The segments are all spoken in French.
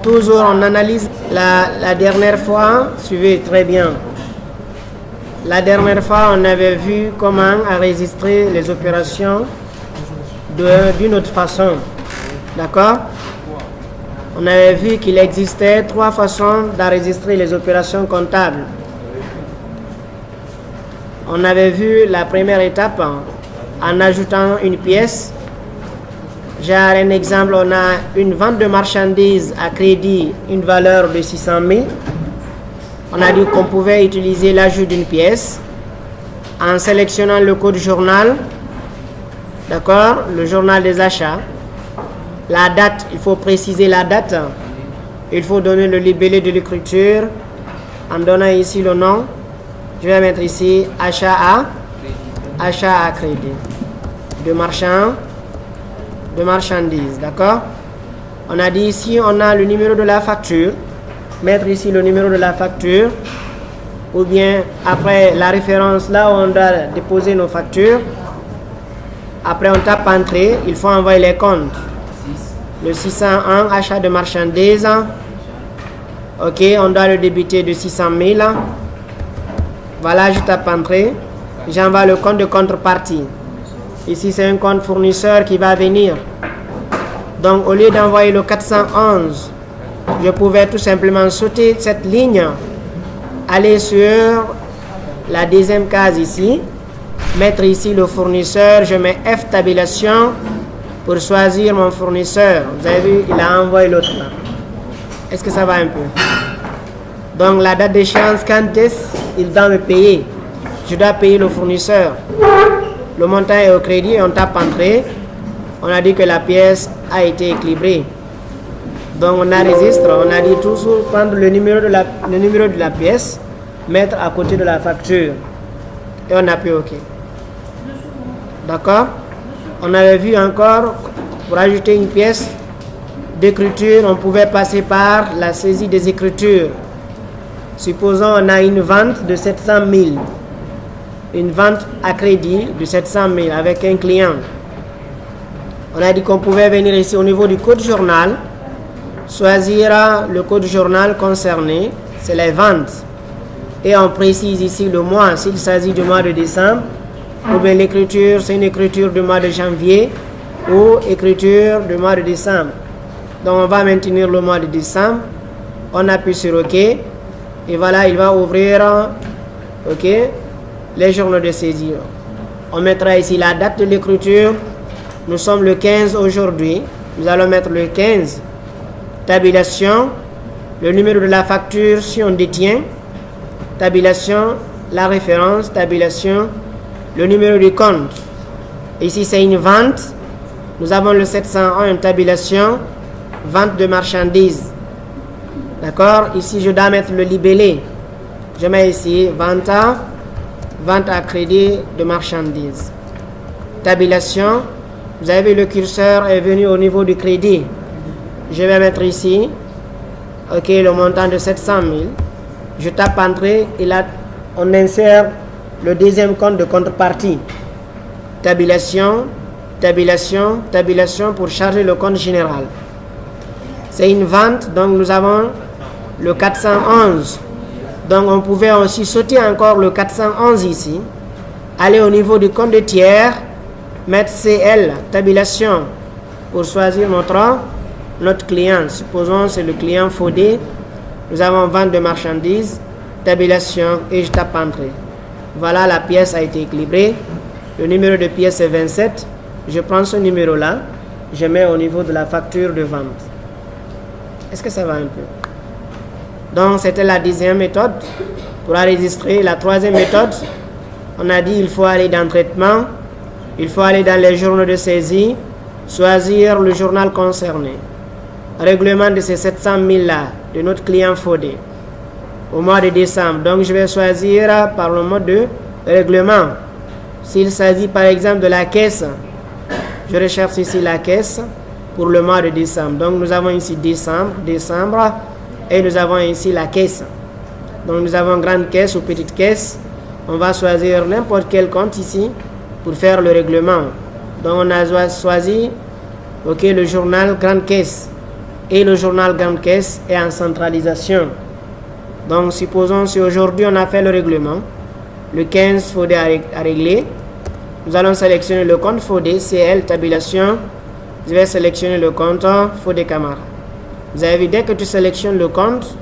Toujours on analyse la dernière fois, suivez très bien. La dernière fois, on avait vu comment enregistrer les opérations d'une autre façon. D'accord? On avait vu qu'il existait 3 façons d'enregistrer les opérations comptables. On avait vu la première étape en ajoutant une pièce. J'ai un exemple, on a une vente de marchandises à crédit, une valeur de 600 000. On a dit qu'on pouvait utiliser l'ajout d'une pièce en sélectionnant le code journal, d'accord, le journal des achats. La date, il faut préciser la date. Il faut donner le libellé de l'écriture en donnant ici le nom. Je vais mettre ici achat à crédit de marchandises, d'accord. On a dit ici, on a le numéro de la facture. Mettre ici le numéro de la facture, ou bien après la référence là où on doit déposer nos factures. Après on tape entrée, il faut envoyer les comptes. Le 601 achat de marchandises, ok, on doit le débiter de 600 000. Voilà, je tape entrée, j'envoie le compte de contrepartie. Ici c'est un compte fournisseur qui va venir. Donc au lieu d'envoyer le 411, je pouvais tout simplement sauter cette ligne, aller sur la deuxième case ici, mettre ici le fournisseur, je mets F tabulation pour choisir mon fournisseur. Vous avez vu, il a envoyé l'autre là. Est-ce que ça va un peu? Donc la date d'échéance, quand est-ce qu'il doit me payer? Je dois payer le fournisseur. Le montant est au crédit, on tape entrée. On a dit que la pièce a été équilibrée. Donc on enregistre, on a dit toujours prendre le numéro de la pièce, mettre à côté de la facture. Et on appuie OK. D'accord? On avait vu encore, pour ajouter une pièce d'écriture, on pouvait passer par la saisie des écritures. Supposons on a une vente de 700 000. Une vente à crédit de 700 000 avec un client. On a dit qu'on pouvait venir ici au niveau du code journal, choisir le code journal concerné, c'est les ventes. Et on précise ici le mois, s'il s'agit du mois de décembre, ou bien l'écriture, c'est une écriture du mois de janvier, ou écriture du mois de décembre. Donc on va maintenir le mois de décembre, on appuie sur OK, et voilà, il va ouvrir OK, les journaux de saisie. On mettra ici la date de l'écriture, nous sommes le 15 aujourd'hui, nous allons mettre le 15. Tabulation, le numéro de la facture si on détient, tabulation, la référence, tabulation, le numéro du compte. Ici c'est une vente, nous avons le 701, une tabulation, vente de marchandises. D'accord, ici je dois mettre le libellé. Je mets ici vente à crédit de marchandises. Tabulation, vous avez vu le curseur est venu au niveau du crédit. Je vais mettre ici, ok, le montant de 700 000. Je tape entrée et là, on insère le deuxième compte de contrepartie. Tabulation, tabulation, tabulation pour charger le compte général. C'est une vente, donc nous avons le 411. Donc on pouvait aussi sauter encore le 411 ici, aller au niveau du compte de tiers, mettre CL, tabulation, pour choisir notre client. Supposons c'est le client Fodé. Nous avons vente de marchandises, tabulation et je tape entrée. Voilà, la pièce a été équilibrée. Le numéro de pièce est 27. Je prends ce numéro là, je mets au niveau de la facture de vente. Est-ce que ça va un peu? Donc c'était la deuxième méthode pour enregistrer. La troisième méthode, on a dit il faut aller dans traitement, il faut aller dans les journaux de saisie, choisir le journal concerné. Règlement de ces 700 000 là de notre client Fodé au mois de décembre. Donc je vais choisir par le mode de règlement. S'il s'agit par exemple de la caisse, je recherche ici la caisse pour le mois de décembre. Donc nous avons ici décembre, et nous avons ici la caisse. Donc nous avons grande caisse ou petite caisse. On va choisir n'importe quel compte ici pour faire le règlement. Donc on a choisi ok, le journal grande caisse. et le journal grande caisse est en centralisation. Donc, supposons si aujourd'hui on a fait le règlement, le 15 FODE à régler, nous allons sélectionner le compte FODE, CL, tabulation, je vais sélectionner le compte FODE Camara. Vous avez vu, dès que tu sélectionnes le compte,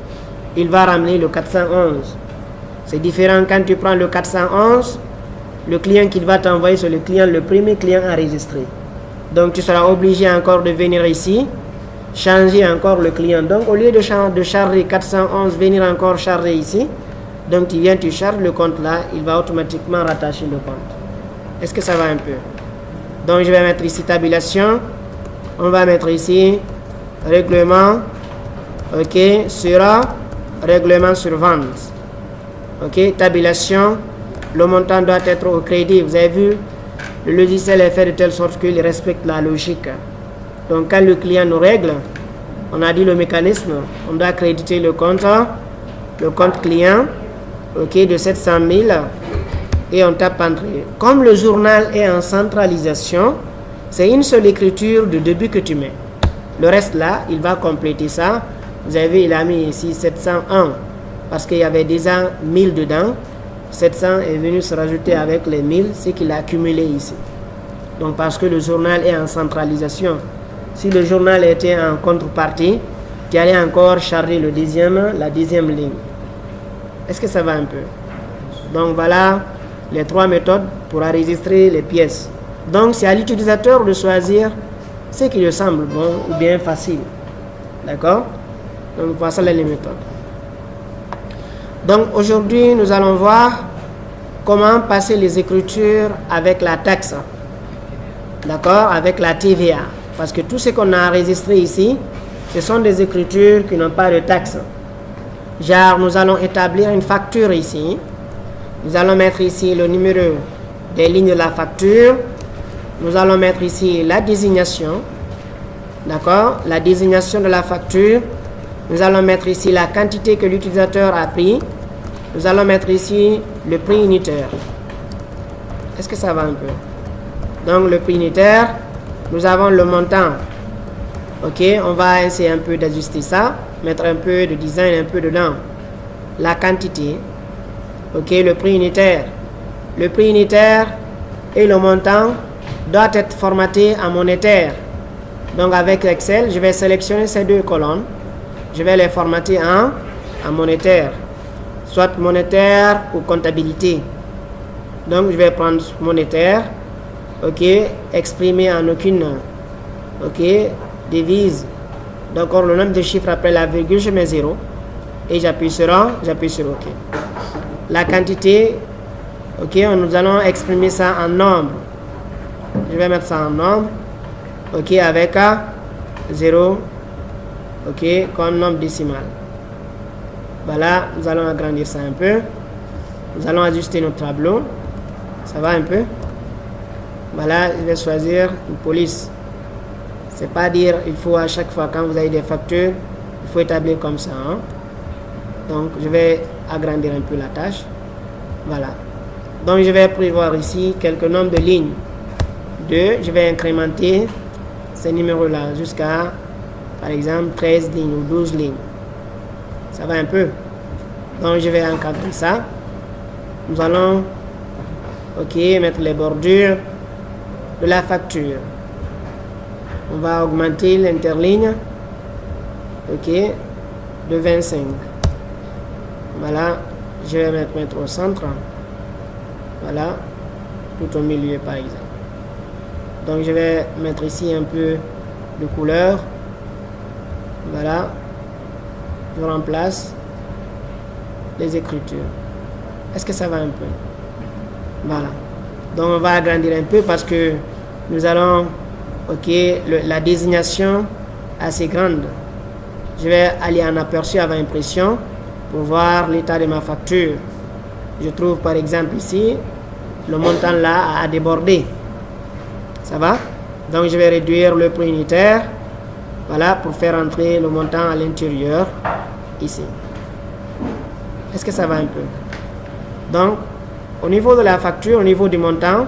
il va ramener le 411. C'est différent quand tu prends le 411, le client qu'il va t'envoyer, c'est le premier client enregistré. Donc tu seras obligé encore de venir ici, changer encore le client. Donc au lieu de charger 411, venir encore charger ici, donc tu viens, tu charges le compte là, il va automatiquement rattacher le compte. Est-ce que ça va un peu? Donc je vais mettre ici tabulation, on va mettre ici règlement, ok, sur règlement sur vente, ok, tabulation, le montant doit être au crédit. Vous avez vu, le logiciel est fait de telle sorte qu'il respecte la logique. Donc quand le client nous règle, on a dit le mécanisme, on doit créditer le compte client, ok, de 700 000 et on tape entrée. Comme le journal est en centralisation, c'est une seule écriture de début que tu mets. Le reste là, il va compléter ça. Vous avez vu, il a mis ici 701 parce qu'il y avait déjà 1000 dedans. 700 est venu se rajouter avec les 1000, c'est qu'il a accumulé ici. Donc parce que le journal est en centralisation. Si le journal était en contrepartie, tu allais encore charger la deuxième ligne. Est-ce que ça va un peu? Donc voilà les trois méthodes pour enregistrer les pièces. Donc c'est à l'utilisateur de choisir ce qui lui semble bon ou bien facile. D'accord? Donc voici les méthodes. Donc aujourd'hui, nous allons voir comment passer les écritures avec la taxe. D'accord? Avec la TVA. Parce que tout ce qu'on a enregistré ici, ce sont des écritures qui n'ont pas de taxe. Genre, nous allons établir une facture ici. Nous allons mettre ici le numéro des lignes de la facture. Nous allons mettre ici la désignation. D'accord? La désignation de la facture. Nous allons mettre ici la quantité que l'utilisateur a pris. Nous allons mettre ici le prix unitaire. Est-ce que ça va un peu? Donc le prix unitaire, nous avons le montant. Ok, on va essayer un peu d'ajuster ça, mettre un peu de design un peu dedans. La quantité. Ok, le prix unitaire. Le prix unitaire et le montant doivent être formatés en monétaire. Donc avec Excel, je vais sélectionner ces deux colonnes. Je vais les formater en monétaire. Soit monétaire ou comptabilité. Donc je vais prendre monétaire. Ok, exprimé en aucune devise. Donc le nombre de chiffres après la virgule, je mets 0. Et j'appuie sur OK. La quantité, ok, nous allons exprimer ça en nombre. Je vais mettre ça en nombre. Ok, avec 0. Ok, comme nombre décimal. Voilà, nous allons agrandir ça un peu. Nous allons ajuster notre tableau. Ça va un peu? Voilà, je vais choisir une police. C'est pas dire il faut à chaque fois quand vous avez des factures, il faut établir comme ça. Hein? Donc je vais agrandir un peu la tâche. Voilà. Donc je vais prévoir ici quelques nombres de lignes. 2, je vais incrémenter ces numéros-là jusqu'à, par exemple, 13 lignes ou 12 lignes. Ça va un peu. Donc je vais encadrer ça. Nous allons mettre les bordures de la facture. On va augmenter l'interligne de 25. Voilà, je vais mettre au centre. Voilà, tout au milieu par exemple. Donc je vais mettre ici un peu de couleur. Voilà, je remplace les écritures. Est-ce que ça va un peu? Voilà. Donc on va agrandir un peu parce que nous allons, la désignation assez grande. Je vais aller en aperçu avant impression pour voir l'état de ma facture. Je trouve par exemple ici, le montant là a débordé. Ça va? Donc je vais réduire le prix unitaire. Voilà, pour faire entrer le montant à l'intérieur ici. Est-ce que ça va un peu? Donc, au niveau de la facture, au niveau du montant,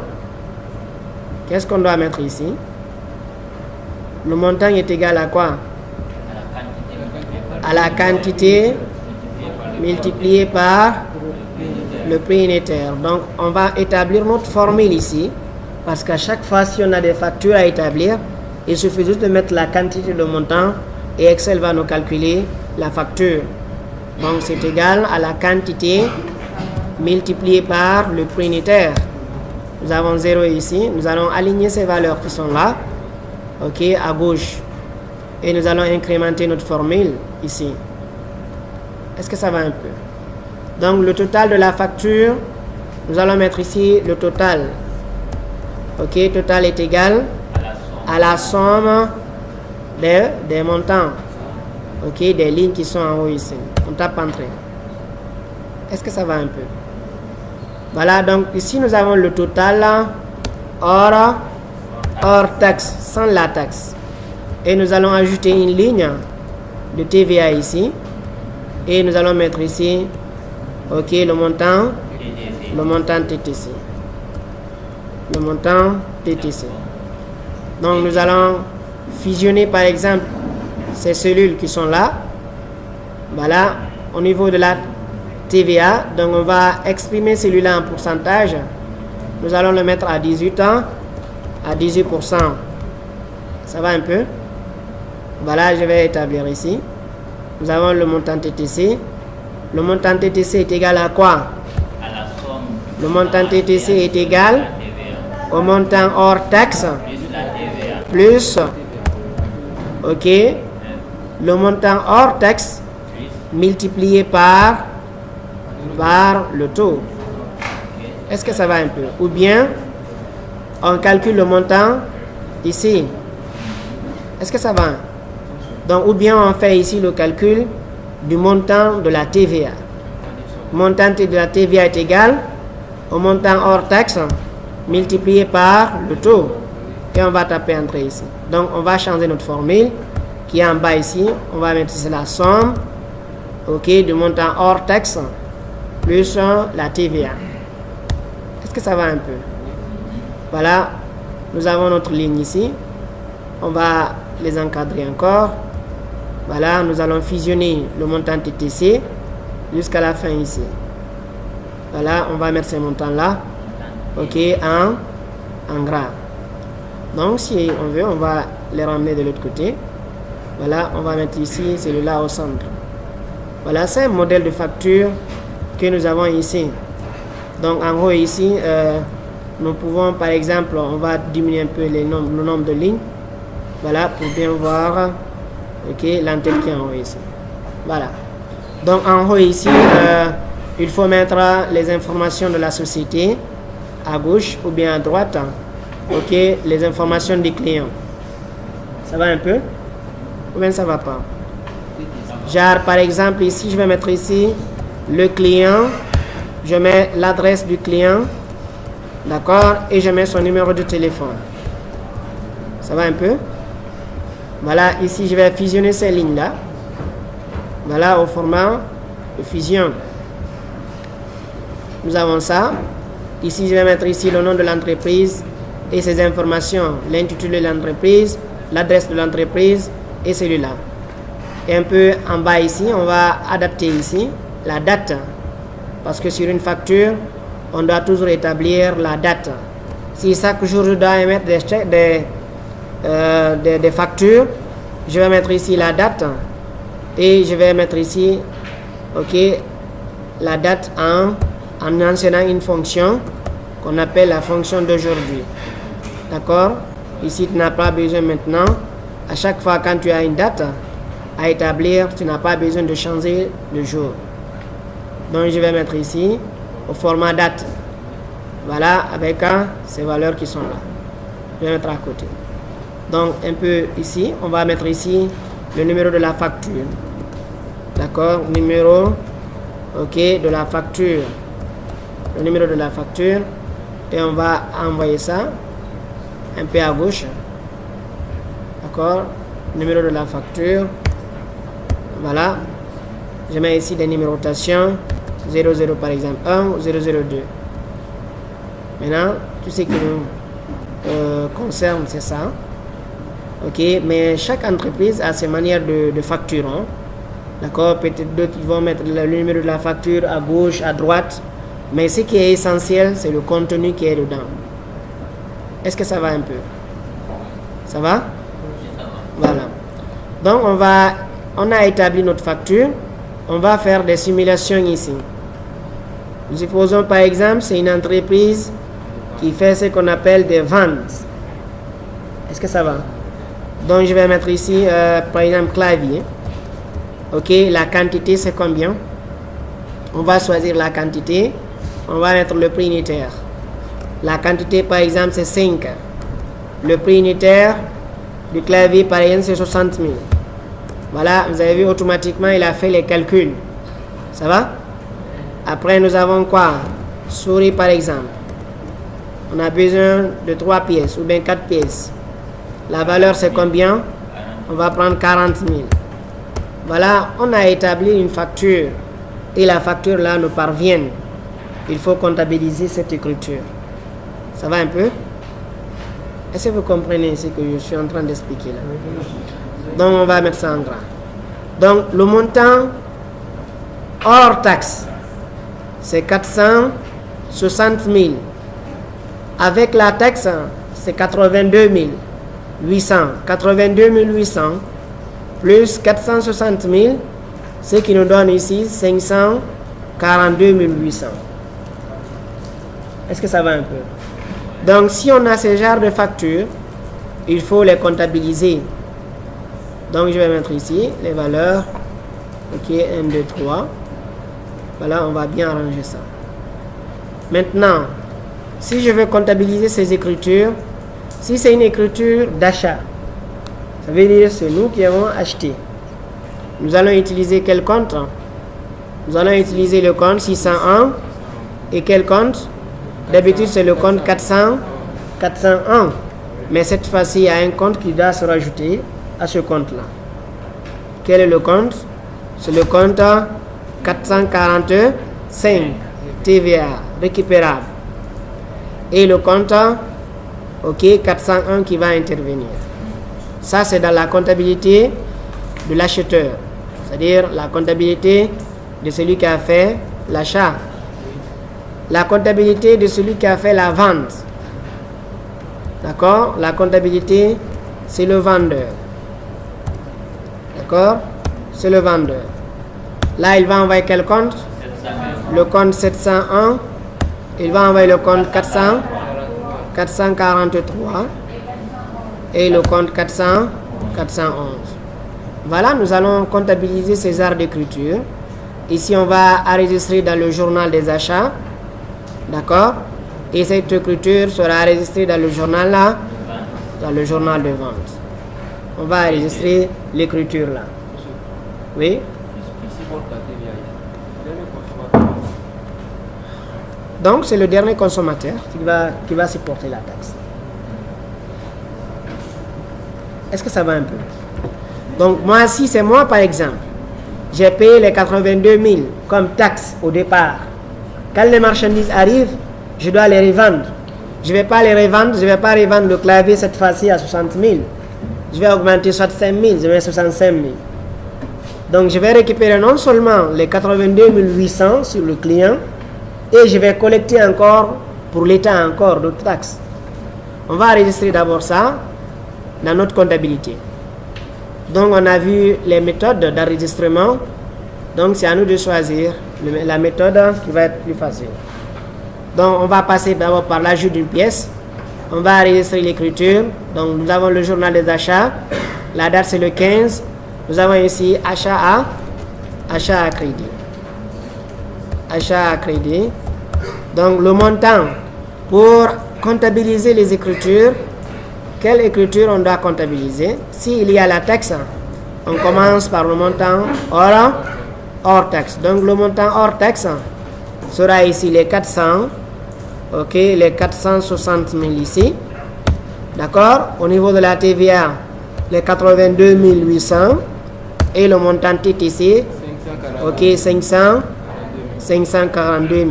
qu'est-ce qu'on doit mettre ici? Le montant est égal à quoi? à la quantité multipliée par le prix unitaire. Donc, on va établir notre formule ici, parce qu'à chaque fois, si on a des factures à établir, il suffit juste de mettre la quantité de montant et Excel va nous calculer la facture. Donc, c'est égal à la quantité multipliée par le prix unitaire. Nous avons 0 ici. Nous allons aligner ces valeurs qui sont là, ok, à gauche. Et nous allons incrémenter notre formule ici. Est-ce que ça va un peu? Donc, le total de la facture, nous allons mettre ici le total. Ok, total est égal à la somme des montants. Ok, des lignes qui sont en haut ici. On tape entrée. Est-ce que ça va un peu? Voilà, donc ici nous avons le total hors taxe, sans la taxe. Et nous allons ajouter une ligne de TVA ici. Et nous allons mettre ici, ok, le montant TTC. Le montant TTC. Donc nous allons fusionner par exemple ces cellules qui sont là. Voilà, au niveau de la TVA, donc on va exprimer celui-là en pourcentage. Nous allons le mettre à 18 ans, à 18%. Ça va un peu? Voilà, je vais établir ici. Nous avons le montant TTC. Le montant TTC est égal à quoi? À la somme. Le montant TTC est égal au montant hors taxe plus, ok, le montant hors taxe multiplié par le taux. Est-ce que ça va un peu? Ou bien, on calcule le montant ici. Est-ce que ça va? Donc, ou bien on fait ici le calcul du montant de la TVA. Le montant de la TVA est égal au montant hors taxe multiplié par le taux. Et on va taper entrée ici. Donc, on va changer notre formule qui est en bas ici. On va mettre ici la somme, ok, du montant hors taxe plus la TVA. Est-ce que ça va un peu? Voilà, nous avons notre ligne ici. On va les encadrer encore. Voilà, nous allons fusionner le montant TTC jusqu'à la fin ici. Voilà, on va mettre ces montants-là, ok, en gras. Donc, si on veut, on va les ramener de l'autre côté. Voilà, on va mettre ici celui-là au centre. Voilà, c'est un modèle de facture que nous avons ici. Donc, en haut ici, nous pouvons, par exemple, on va diminuer un peu le nombre de lignes. Voilà, pour bien voir, ok, l'antenne qui est en haut ici. Voilà. Donc, en haut ici, il faut mettre les informations de la société à gauche ou bien à droite. Ok, les informations des clients. Ça va un peu? Ou bien ça va pas? Genre, par exemple, ici, je vais mettre ici le client. Je mets l'adresse du client. D'accord? Et je mets son numéro de téléphone. Ça va un peu? Voilà, ici, je vais fusionner ces lignes-là. Voilà, au format de fusion. Nous avons ça. Ici, je vais mettre ici le nom de l'entreprise et ses informations, l'intitulé de l'entreprise, l'adresse de l'entreprise et celui-là. Et un peu en bas ici, on va adapter ici la date. Parce que sur une facture, on doit toujours établir la date. Si chaque jour je dois émettre des factures, je vais mettre ici la date et je vais mettre ici, ok, la date en mentionnant une fonction qu'on appelle la fonction d'aujourd'hui. D'accord? Ici, tu n'as pas besoin maintenant. À chaque fois quand tu as une date à établir, tu n'as pas besoin de changer le jour. Donc, je vais mettre ici au format date. Voilà, avec ces valeurs qui sont là. Je vais mettre à côté. Donc, un peu ici, on va mettre ici le numéro de la facture. D'accord? Numéro, ok, de la facture. Le numéro de la facture. Et on va envoyer ça un peu à gauche. D'accord? Numéro de la facture. Voilà. Je mets ici des numérotations. 00 par exemple 1 ou 002. Maintenant, tout ce qui nous concerne, c'est ça. Ok, mais chaque entreprise a ses manières de facture. Hein. D'accord, peut-être d'autres ils vont mettre le numéro de la facture à gauche, à droite. Mais ce qui est essentiel, c'est le contenu qui est dedans. Est-ce que ça va un peu? Ça va? Voilà. Donc on a établi notre facture. On va faire des simulations ici. Nous supposons par exemple, c'est une entreprise qui fait ce qu'on appelle des ventes. Est-ce que ça va? Donc je vais mettre ici, par exemple, clavier. Ok, la quantité c'est combien? On va choisir la quantité. On va mettre le prix unitaire. La quantité par exemple c'est 5. Le prix unitaire du clavier par exemple c'est 60 000. Voilà, vous avez vu automatiquement il a fait les calculs. Ça va? Après nous avons quoi? Souris par exemple. On a besoin de 3 pièces ou bien 4 pièces. La valeur c'est combien? On va prendre 40 000. Voilà, on a établi une facture. Et la facture là nous parvient. Il faut comptabiliser cette écriture. Ça va un peu? Est-ce que vous comprenez ce que je suis en train d'expliquer là? Donc on va mettre ça en gras. Donc le montant hors taxe, c'est 460 000. Avec la taxe, c'est 82 800. 82 800 plus 460 000, ce qui nous donne ici 542 800. Est-ce que ça va un peu? Donc si on a ce genre de factures, il faut les comptabiliser. Donc je vais mettre ici les valeurs. Ok, 1, 2, 3. Voilà, on va bien arranger ça. Maintenant, si je veux comptabiliser ces écritures, si c'est une écriture d'achat, ça veut dire c'est nous qui avons acheté. Nous allons utiliser quel compte? Nous allons utiliser le compte 601. Et quel compte? D'habitude c'est le compte 401. Mais cette fois-ci il y a un compte qui doit se rajouter à ce compte-là. Quel est le compte? C'est le compte 445 TVA récupérable. Et le compte 401 qui va intervenir. Ça c'est dans la comptabilité de l'acheteur. C'est-à-dire la comptabilité de celui qui a fait l'achat. La comptabilité de celui qui a fait la vente. D'accord? La comptabilité, c'est le vendeur. D'accord? C'est le vendeur. Là, il va envoyer quel compte? Le compte 701. Il va envoyer le compte 443. Et le compte 411. Voilà, nous allons comptabiliser ces arts d'écriture. Ici, on va enregistrer dans le journal des achats. D'accord? Et cette écriture sera enregistrée dans le journal là, dans le journal de vente. On va enregistrer l'écriture là. Oui? Donc, c'est le dernier consommateur qui va supporter la taxe. Est-ce que ça va un peu? Donc, moi, si c'est moi, par exemple, j'ai payé les 82 000 comme taxe au départ. Quand les marchandises arrivent, je dois les revendre. Je ne vais pas les revendre, je ne vais pas revendre le clavier cette fois-ci à 60 000. Je vais augmenter 65 000, je vais 65 000. Donc, je vais récupérer non seulement les 82 800 sur le client, et je vais collecter encore pour l'État encore d'autres taxes. On va enregistrer d'abord ça dans notre comptabilité. Donc on a vu les méthodes d'enregistrement. Donc c'est à nous de choisir la méthode qui va être plus facile. Donc on va passer d'abord par l'ajout d'une pièce. On va enregistrer l'écriture. Donc nous avons le journal des achats. La date c'est le 15. Nous avons ici achat à crédit. Achat à crédit. Donc le montant pour comptabiliser les écritures. Quelle écriture on doit comptabiliser? S'il y a la taxe, on commence par le montant hors taxe. Donc le montant hors taxe sera ici les 400, ok, les 460 000 ici. D'accord? Au niveau de la TVA, les 82 800 et le montant titre ici, ok, 542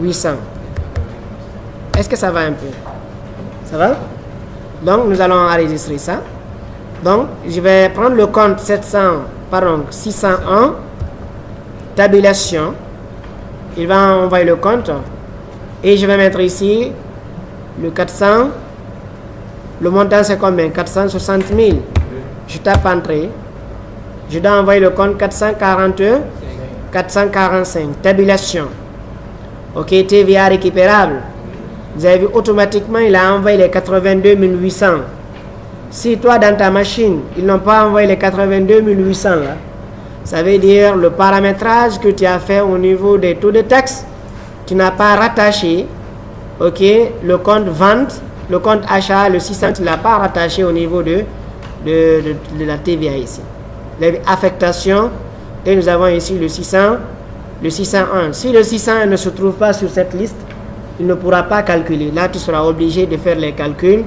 800. Est-ce que ça va un peu? Ça va? Donc, nous allons enregistrer ça. Donc, je vais prendre le compte 701 601, tabulation. Il va envoyer le compte. Et je vais mettre ici le 400. Le montant c'est combien? 460 000. Je tape entrée. Je dois envoyer le compte 445. Tabulation. Ok, TVA récupérable. Vous avez vu, automatiquement, il a envoyé les 82 800. Si toi, dans ta machine, ils n'ont pas envoyé les 82 800, là, ça veut dire le paramétrage que tu as fait au niveau des taux de taxe, tu n'as pas rattaché, ok, le compte vente, le compte achat, le 600, tu ne l'as pas rattaché au niveau de la TVA ici. L'affectation, et nous avons ici le 600, le 601. Si le 601 ne se trouve pas sur cette liste, il ne pourra pas calculer. Là, tu seras obligé de faire les calculs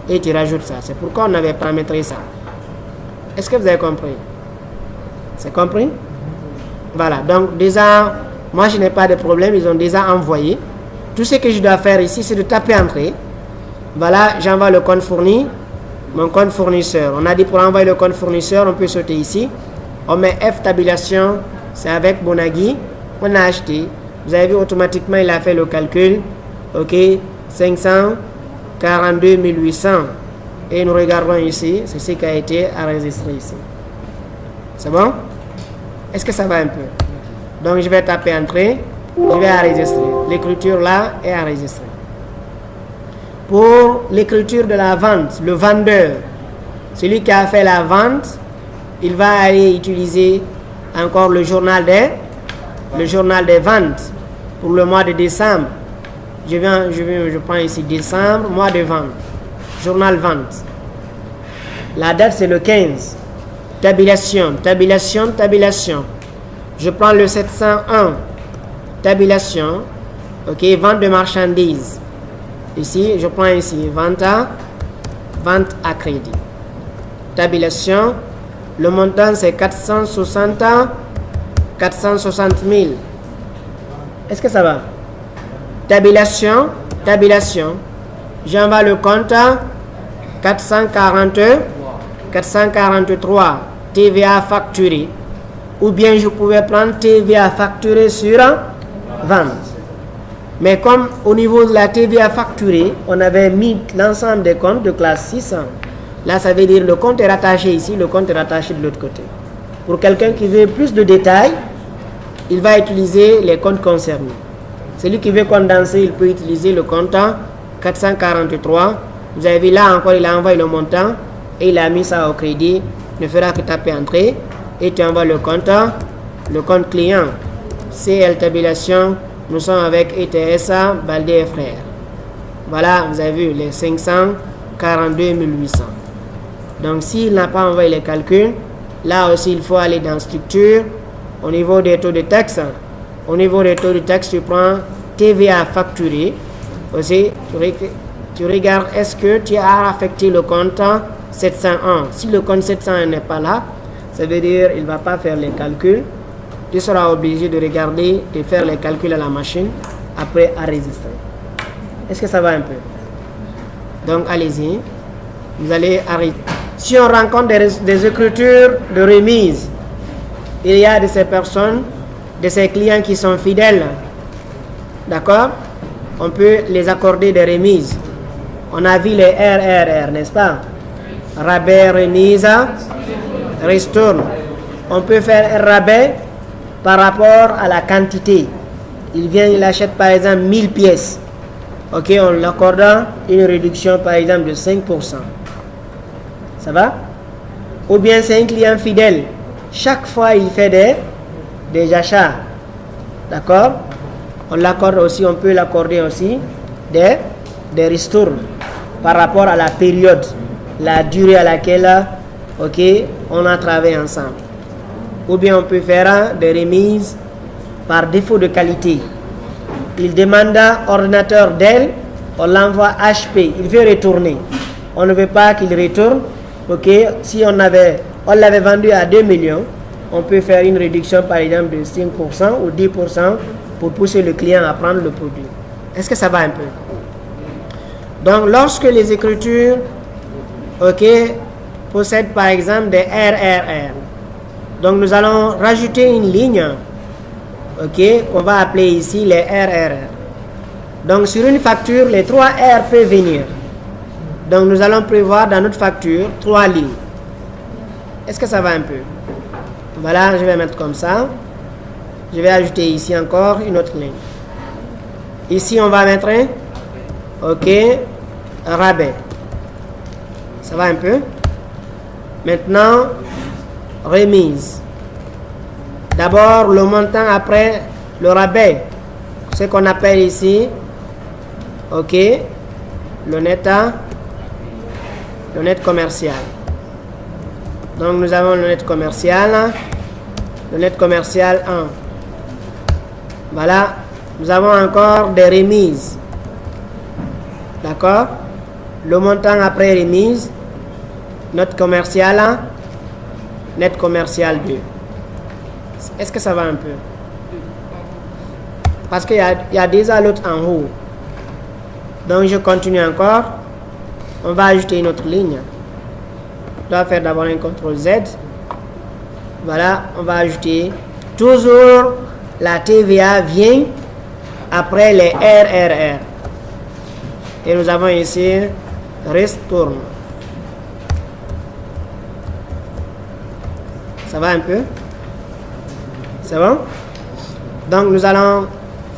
et tu rajoutes ça. C'est pourquoi on avait paramétré ça. Est-ce que vous avez compris? C'est compris? Voilà. Donc, déjà, moi, je n'ai pas de problème. Ils ont déjà envoyé. Tout ce que je dois faire ici, c'est de taper entrée. Voilà, j'envoie le compte fourni, mon compte fournisseur. On a dit pour envoyer le compte fournisseur, on peut sauter ici. On met F tabulation, c'est avec Bonagui. On a acheté. Vous avez vu, automatiquement, il a fait le calcul. OK, 542 800. Et nous regardons ici, c'est ce qui a été enregistré ici. C'est bon? Est-ce que ça va un peu? Donc, je vais taper entrée. Je vais enregistrer. L'écriture là est enregistrée. Pour l'écriture de la vente, le vendeur, celui qui a fait la vente, il va aller utiliser encore le journal des ventes pour le mois de décembre. Je prends ici décembre, mois de vente, journal vente. La date c'est le 15. Tabulation. Je prends le 701. Tabulation. Ok, vente de marchandises. Ici, je prends ici vente à crédit. Tabulation. Le montant c'est 460 000. Est-ce que ça va? Tabulation. J'envoie le compte 443 TVA facturé. Ou bien je pouvais prendre TVA facturé sur vente. Mais comme au niveau de la TVA facturée, on avait mis l'ensemble des comptes de classe 600. Là, ça veut dire le compte est rattaché ici, le compte est rattaché de l'autre côté. Pour quelqu'un qui veut plus de détails, il va utiliser les comptes concernés. Celui qui veut condenser, il peut utiliser le compte 443. Vous avez vu là encore, il a envoyé le montant et il a mis ça au crédit. Il ne fera que taper entrée et tu envoies le compte client. CL tabulation, nous sommes avec ETSA, Baldé et Frères. Voilà, vous avez vu les 542 800. Donc s'il n'a pas envoyé les calculs, là aussi il faut aller dans structure. Au niveau des taux de taxe, tu prends TVA facturé. Aussi, tu regardes est-ce que tu as affecté le compte 701. Si le compte 701 n'est pas là, ça veut dire qu'il ne va pas faire les calculs. Tu seras obligé de regarder et faire les calculs à la machine, après enregistrer. Est-ce que ça va un peu? Donc allez-y. Vous allez arrêter. Si on rencontre des écritures de remise, il y a de ces personnes, de ces clients qui sont fidèles, d'accord? On peut les accorder des remises. On a vu les RRR, n'est-ce pas? Rabais, remise, ristourne. On peut faire un rabais par rapport à la quantité. Il vient, il achète par exemple 1000 pièces. Ok, on l'accorde une réduction par exemple de 5%. Ça va? Ou bien c'est un client fidèle. Chaque fois il fait des achats. D'accord? On l'accorde aussi, on peut l'accorder aussi des ristournes par rapport à la période, la durée à laquelle ok, on a travaillé ensemble. Ou bien on peut faire des remises par défaut de qualité. Il demande ordinateur Dell, on l'envoie HP, il veut retourner. On ne veut pas qu'il retourne. Ok, si on l'avait vendu à 2 millions, on peut faire une réduction par exemple de 5% ou 10% pour pousser le client à prendre le produit. Est-ce que ça va un peu? Donc lorsque les écritures ok, possèdent par exemple des RRR, Donc nous allons rajouter une ligne, ok, qu'on va appeler ici les RRR. Donc sur une facture, les 3 R peuvent venir. Donc nous allons prévoir dans notre facture 3 lignes. Est-ce que ça va un peu? Voilà, je vais mettre comme ça. Je vais ajouter ici encore une autre ligne. Ici, on va mettre un, ok, un rabais. Ça va un peu? Maintenant, remise. D'abord, le montant après le rabais. Ce qu'on appelle ici, ok, le net commercial. Donc, nous avons le net commercial. Le net commercial 1. Voilà. Nous avons encore des remises. D'accord? Le montant après remise, note commerciale 1, net commercial 2. Est-ce que ça va un peu? Parce qu'il y a déjà l'autre en haut. Donc je continue encore. On va ajouter une autre ligne. On doit faire d'abord un CTRL Z. Voilà, on va ajouter. Toujours la TVA vient après les RRR. Et nous avons ici Retourne. Ça va un peu? C'est bon? Donc nous allons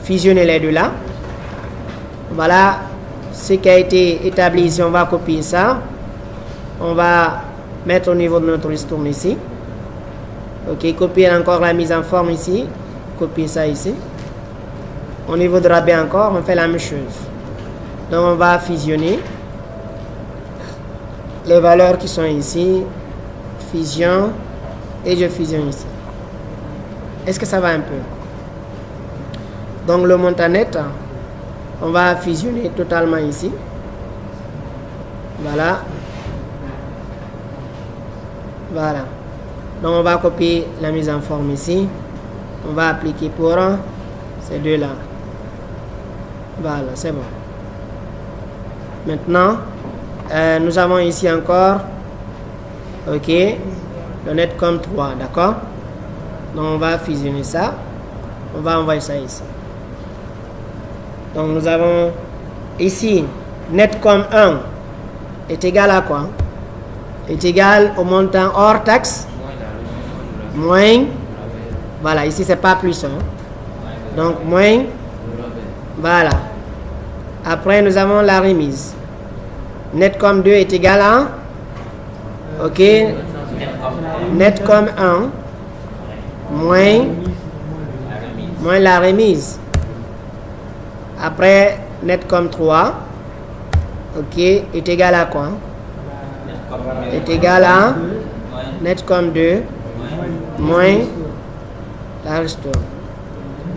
fusionner les deux là. Voilà ce qui a été établi ici. On va copier ça. On va mettre au niveau de notre Retourne ici. Ok, copier encore la mise en forme ici. Copier ça ici. Au niveau de rabais encore, on fait la même chose. Donc on va fusionner les valeurs qui sont ici. Fusion. Et je fusionne ici. Est-ce que ça va un peu? Donc le montant net, on va fusionner totalement ici. Voilà. Voilà. Donc on va copier la mise en forme ici. On va appliquer pour ces deux-là. Voilà, c'est bon. Maintenant, nous avons ici encore, ok, le net comme 3, d'accord? Donc on va fusionner ça. On va envoyer ça ici. Donc nous avons ici, net comme 1 est égal à quoi? Est égal au montant hors taxe, moins, voilà, ici c'est pas plus 1. Donc moins, voilà. Après nous avons la remise. Net comme 2 est égal à, ok, net comme 1, moins la remise. Après, net comme 3, ok, est égal à quoi? Est égal à, net comme 2, moins la retourne.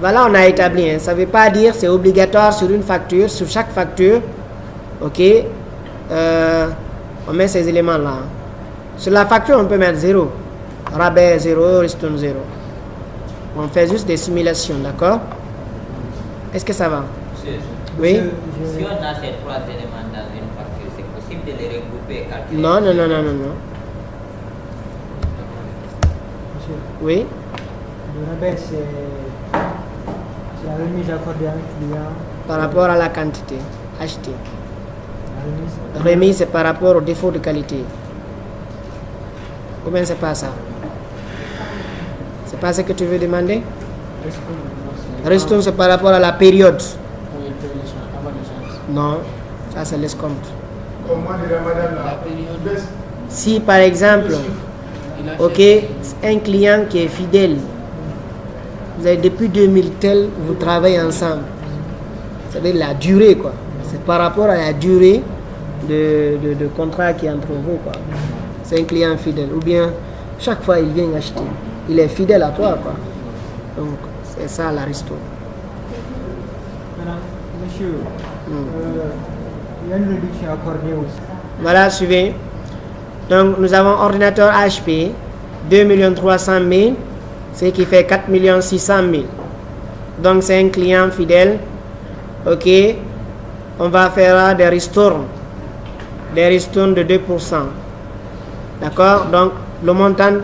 Voilà, on a établi. Hein. Ça ne veut pas dire c'est obligatoire sur une facture, sur chaque facture, ok, on met ces éléments-là. Sur la facture, on peut mettre 0. Rabais 0, retourne 0. On fait juste des simulations, d'accord? Est-ce que ça va? Oui? Si on a ces 3 éléments dans une facture, c'est possible de les regrouper et calculer? Non. Oui? Le rabais, c'est la remise accordée à un client. Par rapport à la quantité achetée. La Remise, c'est par rapport au défaut de qualité. Ou bien c'est pas ça? C'est pas ce que tu veux demander? Retourne, c'est par rapport à la période. Non, ça c'est l'escompte. Si par exemple, ok, un client qui est fidèle, vous avez depuis 2000 tel, vous travaillez ensemble. C'est-à-dire la durée, quoi. C'est par rapport à la durée de contrat qui est entre vous, quoi. C'est un client fidèle. Ou bien, chaque fois il vient acheter. Il est fidèle à toi, quoi. Donc, c'est ça la ristourne. Madame, monsieur, il y a une réduction accordée aussi. Voilà, suivez. Donc, nous avons ordinateur HP, 2 300 000, ce qui fait 4 600 000. Donc, c'est un client fidèle. Ok, on va faire des ristournes de 2%. D'accord? Donc, le montant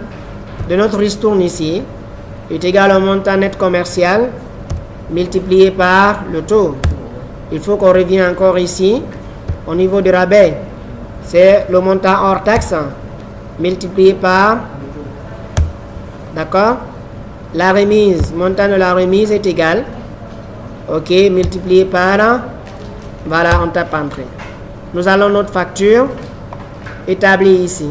de notre ristourne ici est égal au montant net commercial multiplié par le taux. Il faut qu'on revienne encore ici au niveau du rabais. C'est le montant hors taxe multiplié par, d'accord, la remise. Montant de la remise est égal, ok, multiplié par, voilà, on tape entrée. Nous allons notre facture établie ici.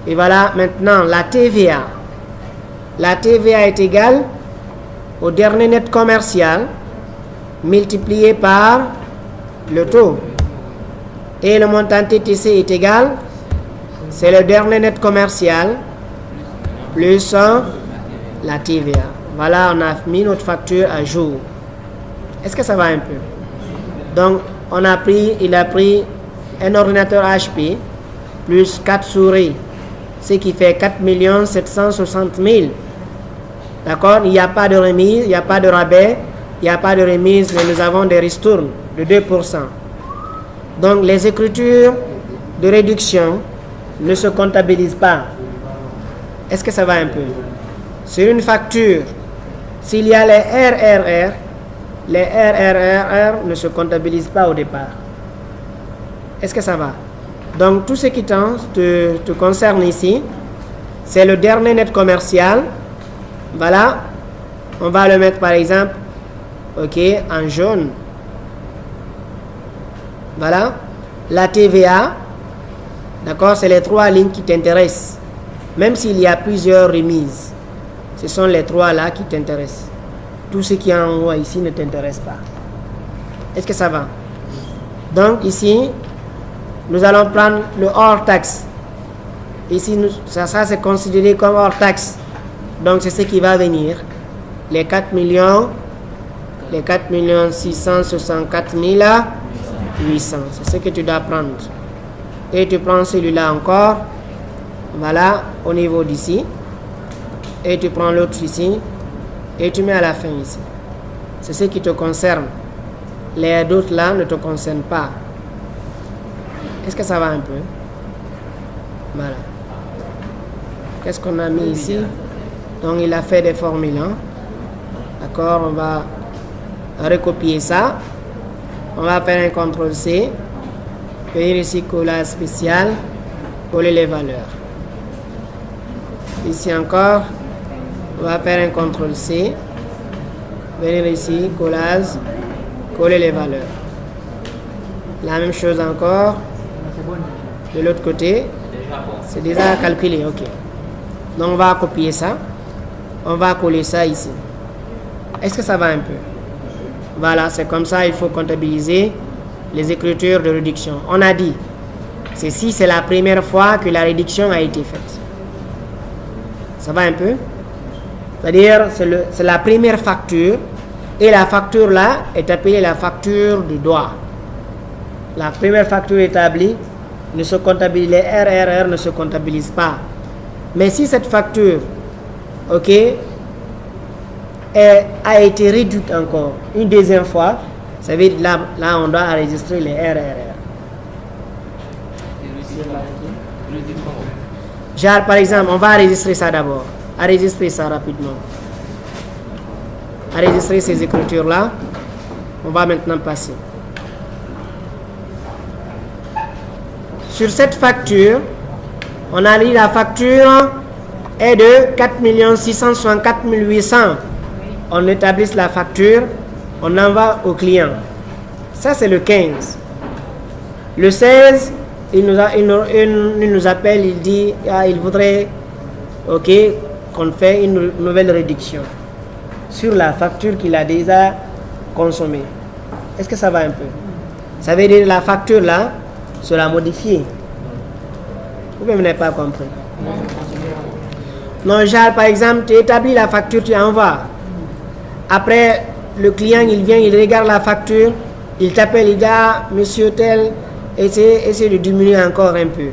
Et voilà maintenant la TVA. La TVA est égale au dernier net commercial multiplié par le taux. Et le montant TTC est égal, c'est le dernier net commercial plus la TVA. Voilà, on a mis notre facture à jour. Est-ce que ça va un peu? Donc, il a pris un ordinateur HP plus 4 souris, ce qui fait 4 760 000. D'accord? Il n'y a pas de remise, il n'y a pas de rabais, il n'y a pas de remise, mais nous avons des ristournes de 2%. Donc, les écritures de réduction ne se comptabilisent pas. Est-ce que ça va un peu? Sur une facture, s'il y a les RRR ne se comptabilisent pas au départ. Est-ce que ça va? Donc, tout ce qui te concerne ici, c'est le dernier net commercial. Voilà. On va le mettre par exemple, ok, en jaune. Voilà. La TVA, d'accord, c'est les 3 lignes qui t'intéressent. Même s'il y a plusieurs remises, ce sont les 3 là qui t'intéressent. Tout ce qui est en haut ici ne t'intéresse pas. Est-ce que ça va? Donc ici, nous allons prendre le hors taxe. Ici, ça c'est considéré comme hors taxe. Donc c'est ce qui va venir. Les 4 664 800. C'est ce que tu dois prendre. Et tu prends celui-là encore. Voilà, au niveau d'ici. Et tu prends l'autre ici. Et tu mets à la fin ici. C'est ce qui te concerne. Les autres là ne te concernent pas. Est-ce que ça va un peu? Voilà. Qu'est-ce qu'on a mis ici? Donc il a fait des formules. Hein? D'accord, on va recopier ça. On va faire un CTRL-C. Venir ici, collage spécial. Coller les valeurs. Ici encore. On va faire un CTRL-C. Venir ici, collage. Coller les valeurs. La même chose encore. De l'autre côté. C'est déjà calculé, ok. Donc on va copier ça. On va coller ça ici. Est-ce que ça va un peu? Voilà, c'est comme ça, il faut comptabiliser les écritures de réduction. On a dit, ceci c'est la première fois que la réduction a été faite. Ça va un peu? C'est-à-dire, c'est la première facture, et la facture là est appelée la facture du droit. La première facture établie, ne se comptabilise, les RRR ne se comptabilisent pas. Mais si cette facture, ok, a été réduite encore une deuxième fois, ça veut dire là on doit enregistrer les RRR. Genre par exemple, on va enregistrer ça d'abord. Enregistrer ça rapidement. Enregistrer ces écritures là. On va maintenant passer. Sur cette facture, on a dit la facture est de 4 664 800. On établit la facture, on envoie au client. Ça, c'est le 15. Le 16, il nous appelle, il dit, il voudrait, ok, qu'on fait une nouvelle réduction sur la facture qu'il a déjà consommée. Est-ce que ça va un peu? Ça veut dire la facture là sera modifiée. Vous n'avez pas compris. Non, genre, par exemple, tu établis la facture, tu envoies. Après, le client, il vient, il regarde la facture, il t'appelle, il dit, monsieur tel, essaie de diminuer encore un peu.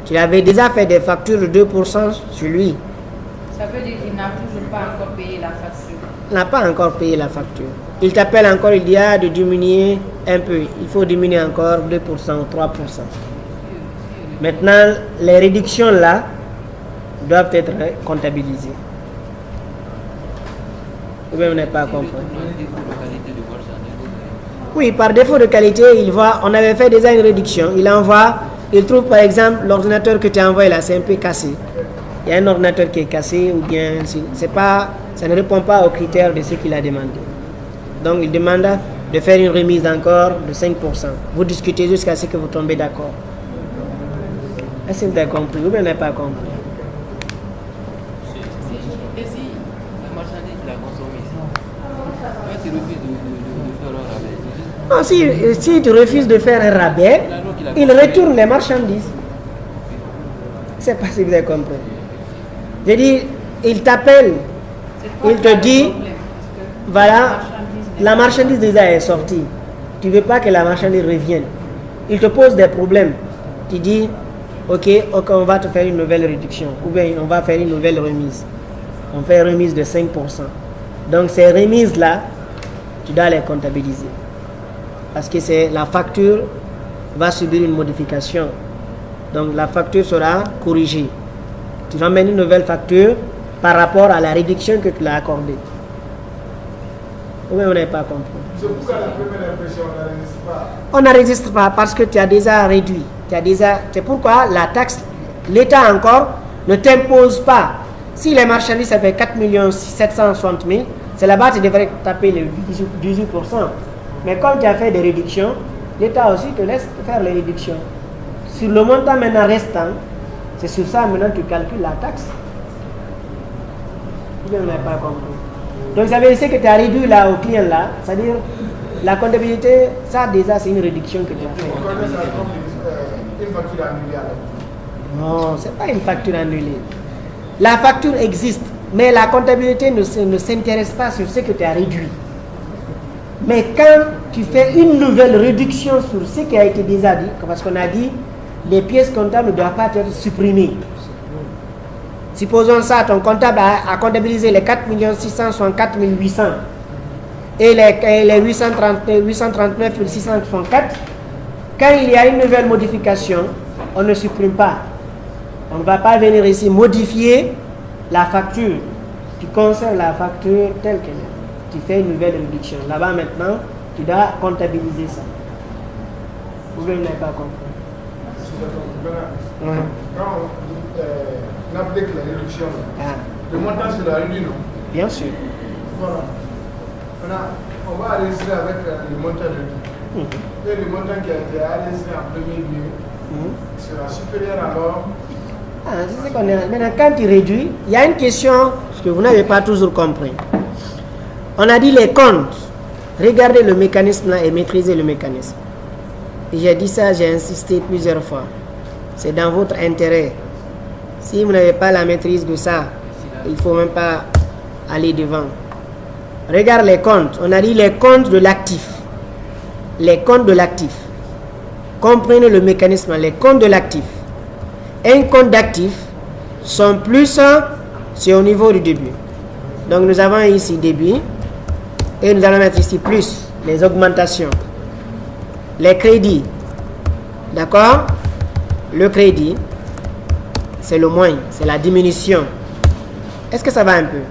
Tu avais déjà fait des factures de 2% sur lui. Ça veut dire qu'il n'a toujours pas encore payé la facture. Il n'a pas encore payé la facture. Il t'appelle encore, il dit, de diminuer un peu. Il faut diminuer encore 2% ou 3%. Maintenant, les réductions là, doivent être comptabilisés. Ou bien vous n'avez pas compris. Oui, par défaut de qualité, on avait fait déjà une réduction. Il trouve par exemple l'ordinateur que tu as envoyé là, c'est un peu cassé. Il y a un ordinateur qui est cassé ou bien ça ne répond pas aux critères de ce qu'il a demandé. Donc il demande de faire une remise encore de 5%. Vous discutez jusqu'à ce que vous tombez d'accord. Est-ce que vous avez compris ou bien vous n'avez pas compris? Et si la marchandise la consomme ici, toi tu refuses de faire un rabais? Non, si tu refuses de faire un rabais, il retourne les marchandises. Je ne sais pas si vous avez compris. Je dis, il t'appelle, il te dit, voilà, la marchandise déjà est sortie. Tu ne veux pas que la marchandise revienne. Il te pose des problèmes. Tu dis, ok, on va te faire une nouvelle réduction. Ou bien on va faire une nouvelle remise. On fait une remise de 5%. Donc ces remises-là, tu dois les comptabiliser. Parce que la facture va subir une modification. Donc la facture sera corrigée. Tu ramènes une nouvelle facture par rapport à la réduction que tu l'as accordée. Ou bien on n'avez pas compris. C'est pourquoi la première impression, on n'enregistre pas. On n'enregistre pas parce que tu as déjà réduit. C'est pourquoi la taxe, l'État encore ne t'impose pas. Si les marchandises, ça fait 4 760 000, c'est là-bas que tu devrais taper les 18%. Mais comme tu as fait des réductions, l'État aussi te laisse faire les réductions. Sur le montant maintenant restant, c'est sur ça maintenant tu calcules la taxe. Vous n'avez pas compris. Donc ça veut dire que tu as réduit là au client là, c'est-à-dire la comptabilité, ça déjà c'est une réduction que tu as fait. On connaît ça comme une facture annulée alors. Non, ce n'est pas une facture annulée. La facture existe, mais la comptabilité ne s'intéresse pas sur ce que tu as réduit. Mais quand tu fais une nouvelle réduction sur ce qui a été déjà dit, parce qu'on a dit, les pièces comptables ne doivent pas être supprimées. Supposons ça, ton comptable a comptabilisé les 4 664 800 et les 839 664. Quand il y a une nouvelle modification, on ne supprime pas. On ne va pas venir ici modifier la facture. Tu conserves la facture telle qu'elle est. Tu fais une nouvelle réduction. Là-bas maintenant, tu dois comptabiliser ça. Vous ne l'avez pas compris. Quand on applique la réduction, le montant sera réduit, non? Bien sûr. Voilà. On va enregistrer avec le montant réduit. Et le montant qui a été enregistré en premier lieu sera supérieur alors. C'est ce qu'on est. Maintenant, quand tu réduis, il y a une question que vous n'avez pas toujours compris. On a dit les comptes. Regardez le mécanisme là et maîtrisez le mécanisme. Et j'ai dit ça, j'ai insisté plusieurs fois. C'est dans votre intérêt. Si vous n'avez pas la maîtrise de ça, il ne faut même pas aller devant. Regarde les comptes. On a dit les comptes de l'actif. Les comptes de l'actif. Comprenez le mécanisme. Les comptes de l'actif. Un compte d'actif sont plus, c'est au niveau du début. Donc nous avons ici débit et nous allons mettre ici plus, les augmentations. Les crédits. D'accord? Le crédit, c'est le moins, c'est la diminution. Est-ce que ça va un peu?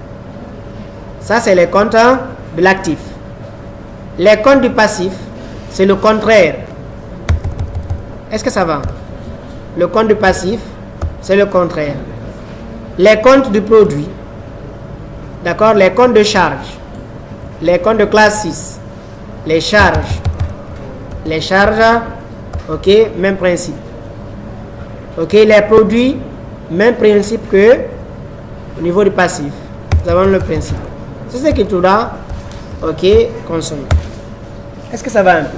Ça, c'est les comptes de l'actif. Les comptes du passif, c'est le contraire. Est-ce que ça va? Le compte du passif, c'est le contraire. Les comptes du produit, d'accord? Les comptes de charge, les comptes de classe 6, les charges, ok, même principe. Ok, les produits, même principe que au niveau du passif. Nous avons le principe. C'est ce que tu dois, ok, consommer. Est-ce que ça va un peu?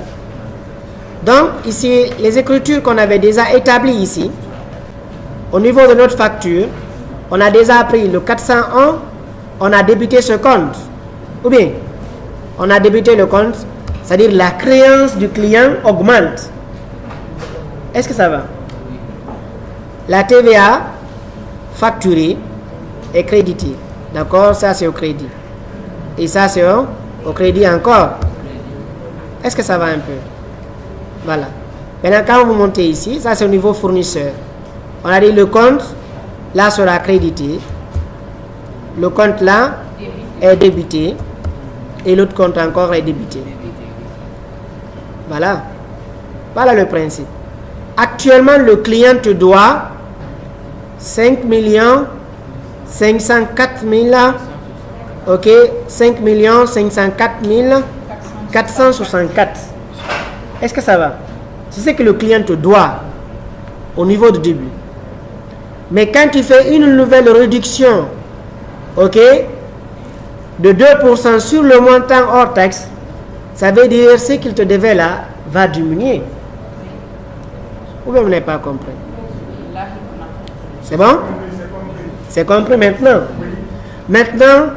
Donc, ici, les écritures qu'on avait déjà établies ici, au niveau de notre facture, on a déjà pris le 401, on a débité ce compte. Ou bien, on a débité le compte, c'est-à-dire la créance du client augmente. Est-ce que ça va? La TVA facturée est créditée. D'accord? Ça, c'est au crédit. Et ça, c'est au crédit encore. Est-ce que ça va un peu? Voilà. Maintenant, quand vous montez ici, ça, c'est au niveau fournisseur. On a dit le compte, là sera crédité, le compte là est débité et l'autre compte encore est débité. Voilà. Voilà le principe. Actuellement, le client te doit 5 504 000, ok, 5 504 464. Est-ce que ça va? C'est ce que le client te doit au niveau du début. Mais quand tu fais une nouvelle réduction, ok, de 2% sur le montant hors taxe, ça veut dire ce qu'il te devait là va diminuer. Ou bien vous n'avez pas compris? C'est bon? C'est compris maintenant? Maintenant,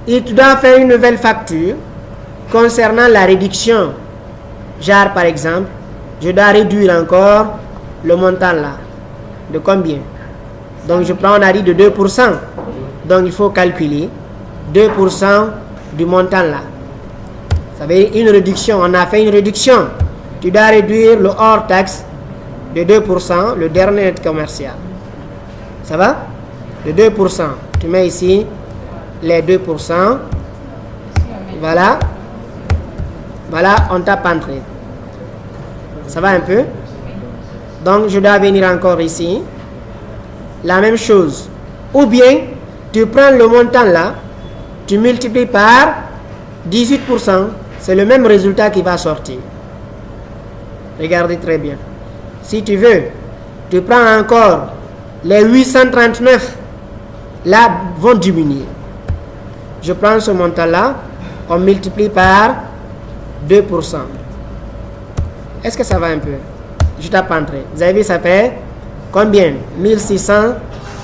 il te doit faire une nouvelle facture concernant la réduction. Genre par exemple, je dois réduire encore le montant là. De combien? Donc je prends, on a dit de 2%. Donc il faut calculer 2% du montant là. Ça veut dire une réduction. On a fait une réduction. Tu dois réduire le hors taxe de 2%, le dernier net commercial. Ça va? De 2%. Tu mets ici les 2%. Voilà. Voilà, on tape entrée. Ça va un peu? Donc, je dois venir encore ici. La même chose. Ou bien, tu prends le montant là, tu multiplies par 18%. C'est le même résultat qui va sortir. Regardez très bien. Si tu veux, tu prends encore les 839. Là, vont diminuer. Je prends ce montant là, on multiplie par 2%. Est-ce que ça va un peu? Je tape entrée. Vous avez vu, ça fait combien? 1600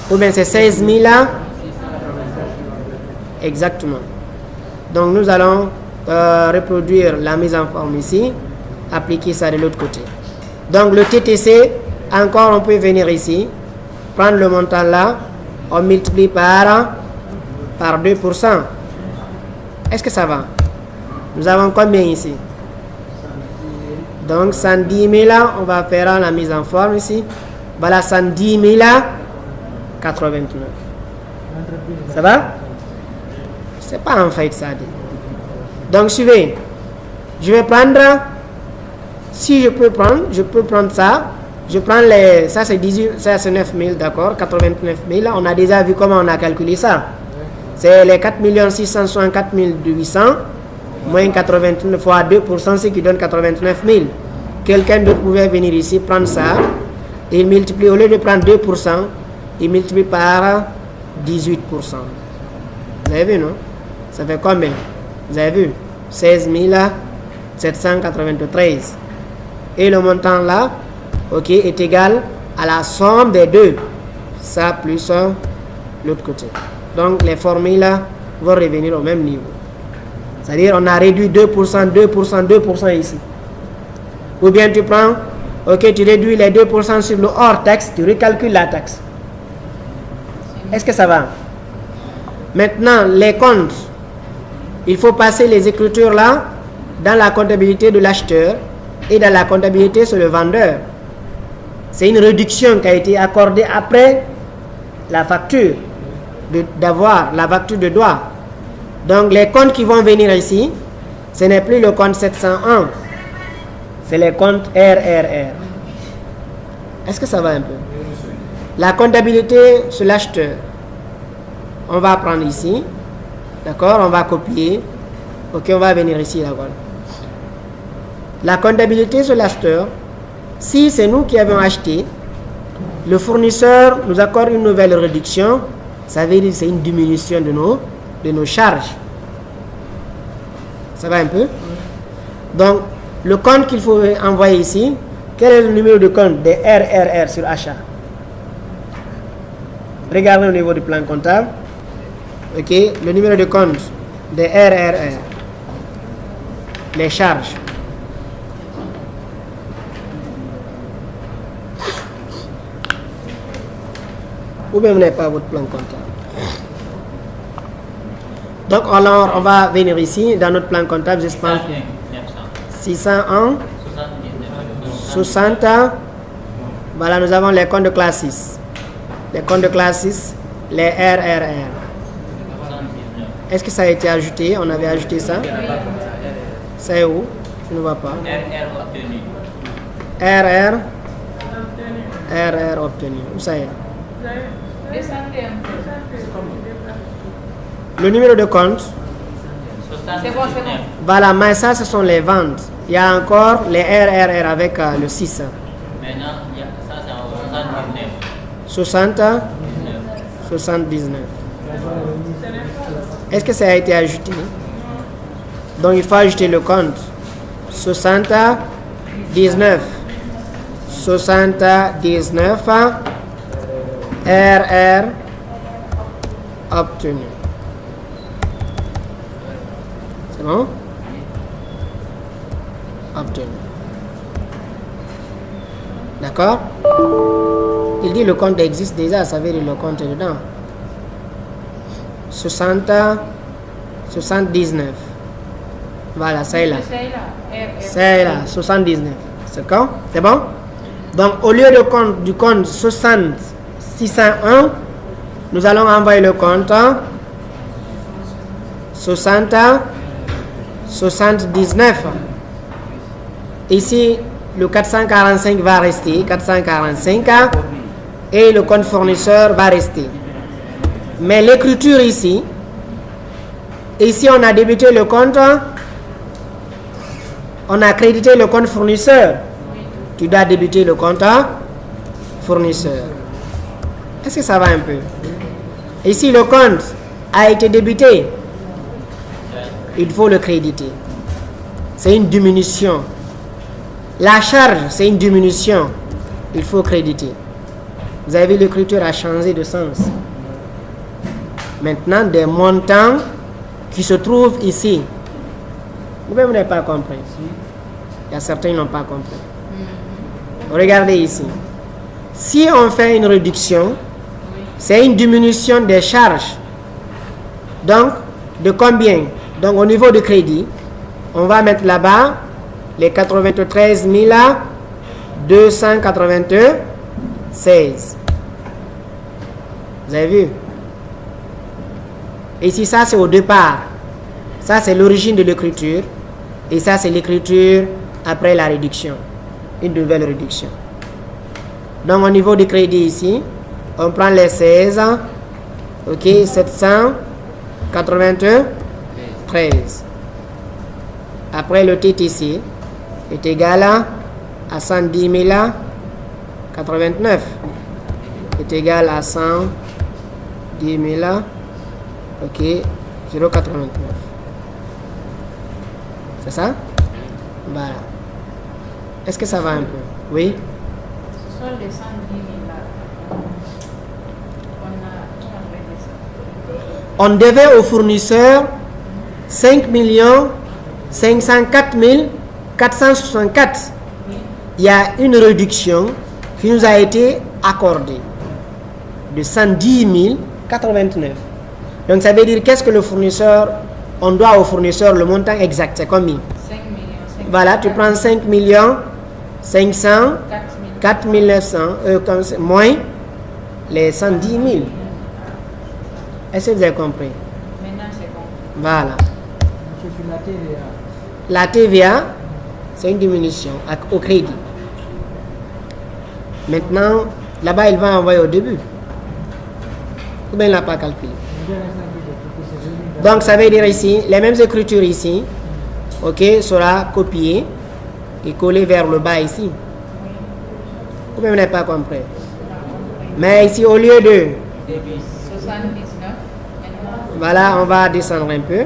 ou bien c'est 16 000 là? Exactement. Donc nous allons reproduire la mise en forme ici, appliquer ça de l'autre côté. Donc le TTC, encore on peut venir ici, prendre le montant là, on multiplie par 2%. Est-ce que ça va? Nous avons combien ici? Donc 110 000 là, on va faire la mise en forme ici. Voilà 110 000 là, 89. Ça va? C'est pas en fait ça. Donc suivez. Je vais prendre, si je peux prendre ça. Je prends les, ça c'est 18, ça c'est 9 000, d'accord, 89 000. On a déjà vu comment on a calculé ça. C'est les 4 664 800 moins 89 fois 2%, ce qui donne 89 000. Quelqu'un d'autre pouvait venir ici, prendre ça, et il multiplie, au lieu de prendre 2%, il multiplie par 18%. Vous avez vu, non? Ça fait combien? Vous avez vu? 16 793. Et le montant là, ok, est égal à la somme des deux. Ça plus l'autre côté. Donc les formules vont revenir au même niveau. C'est-à-dire on a réduit 2%, 2%, 2% ici. Ou bien tu prends, ok, tu réduis les 2% sur le hors taxe, tu recalcules la taxe. Est-ce que ça va? Maintenant, les comptes, il faut passer les écritures là dans la comptabilité de l'acheteur et dans la comptabilité sur le vendeur. C'est une réduction qui a été accordée après la facture d'avoir, la facture de droit. Donc les comptes qui vont venir ici, ce n'est plus le compte 701, c'est les comptes RRR. Est-ce que ça va un peu? La comptabilité sur l'acheteur, on va prendre ici, d'accord, on va copier, ok, on va venir ici, d'accord. La comptabilité sur l'acheteur, si c'est nous qui avons acheté, le fournisseur nous accorde une nouvelle réduction, ça veut dire que c'est une diminution de nos charges. Ça va un peu? Donc, le compte qu'il faut envoyer ici, quel est le numéro de compte des RRR sur achat? Regardez au niveau du plan comptable. Ok, le numéro de compte des RRR. Les charges. Ou bien vous n'avez pas votre plan comptable. Donc alors on va venir ici dans notre plan comptable, j'espère 601 60. Voilà, nous avons les comptes de classe 6. les comptes de classe 6, les RRR. 79. Est-ce que ça a été ajouté? On avait ajouté ça? C'est où? Je ne vois pas. RR obtenu. RR. RR obtenu. Où ça est? Descendez un peu. Le numéro de compte. 79. Voilà, mais ça, ce sont les ventes. Il y a encore les RRR avec le 6. Maintenant, ça c'est en 79. 60, 79. Est-ce que ça a été ajouté? Donc, il faut ajouter le compte. 79. 79. RR obtenu. C'est bon? Obtenu. D'accord? Il dit le compte existe déjà, ça veut dire le compte est dedans. 79. Voilà, ça est là. C'est là, 79. C'est quand? C'est bon? Donc, au lieu du compte 601, nous allons envoyer le compte 79. Ici, le 445 va rester, 445, et le compte fournisseur va rester. Mais l'écriture ici on a débuté le compte, on a crédité le compte fournisseur. Tu dois débuter le compte fournisseur. Est-ce que ça va un peu? Ici, le compte a été débuté. Il faut le créditer. C'est une diminution. La charge, c'est une diminution. Il faut créditer. Vous avez vu, l'écriture a changé de sens. Maintenant, des montants qui se trouvent ici. Vous-même n'avez pas compris. Il y a certains qui n'ont pas compris. Regardez ici. Si on fait une réduction, c'est une diminution des charges. Donc, de combien? Donc, au niveau du crédit, on va mettre là-bas les 93 296. Vous avez vu? Ici, ça, c'est au départ. Ça, c'est l'origine de l'écriture. Et ça, c'est l'écriture après la réduction. Une nouvelle réduction. Donc, au niveau du crédit ici, on prend les 16. OK, 793. Après, le titre ici est égal à 110 089. Est égal à 110 000. OK, 0,89. C'est ça? Voilà. Est-ce que ça va un peu? Oui? Ce sont les 110 000 là. On devait au fournisseur 5 504 464. Il y a une réduction qui nous a été accordée de 110 089. Donc ça veut dire qu'est-ce que le fournisseur, on doit au fournisseur le montant exact, c'est combien? 5 millions. Voilà, tu prends 5 500 4 900 moins les 110 000. Est-ce que vous avez compris? Maintenant c'est bon. Voilà. Monsieur, sur la TVA. La TVA, c'est une diminution au crédit. Maintenant, là-bas, il va envoyer au début. Ou bien il n'a pas calculé. Donc, ça veut dire ici, les mêmes écritures ici, ok, sera copiée et collée vers le bas ici. Ou bien vous n'avez pas compris. Mais ici, au lieu de 79. voilà, on va descendre un peu.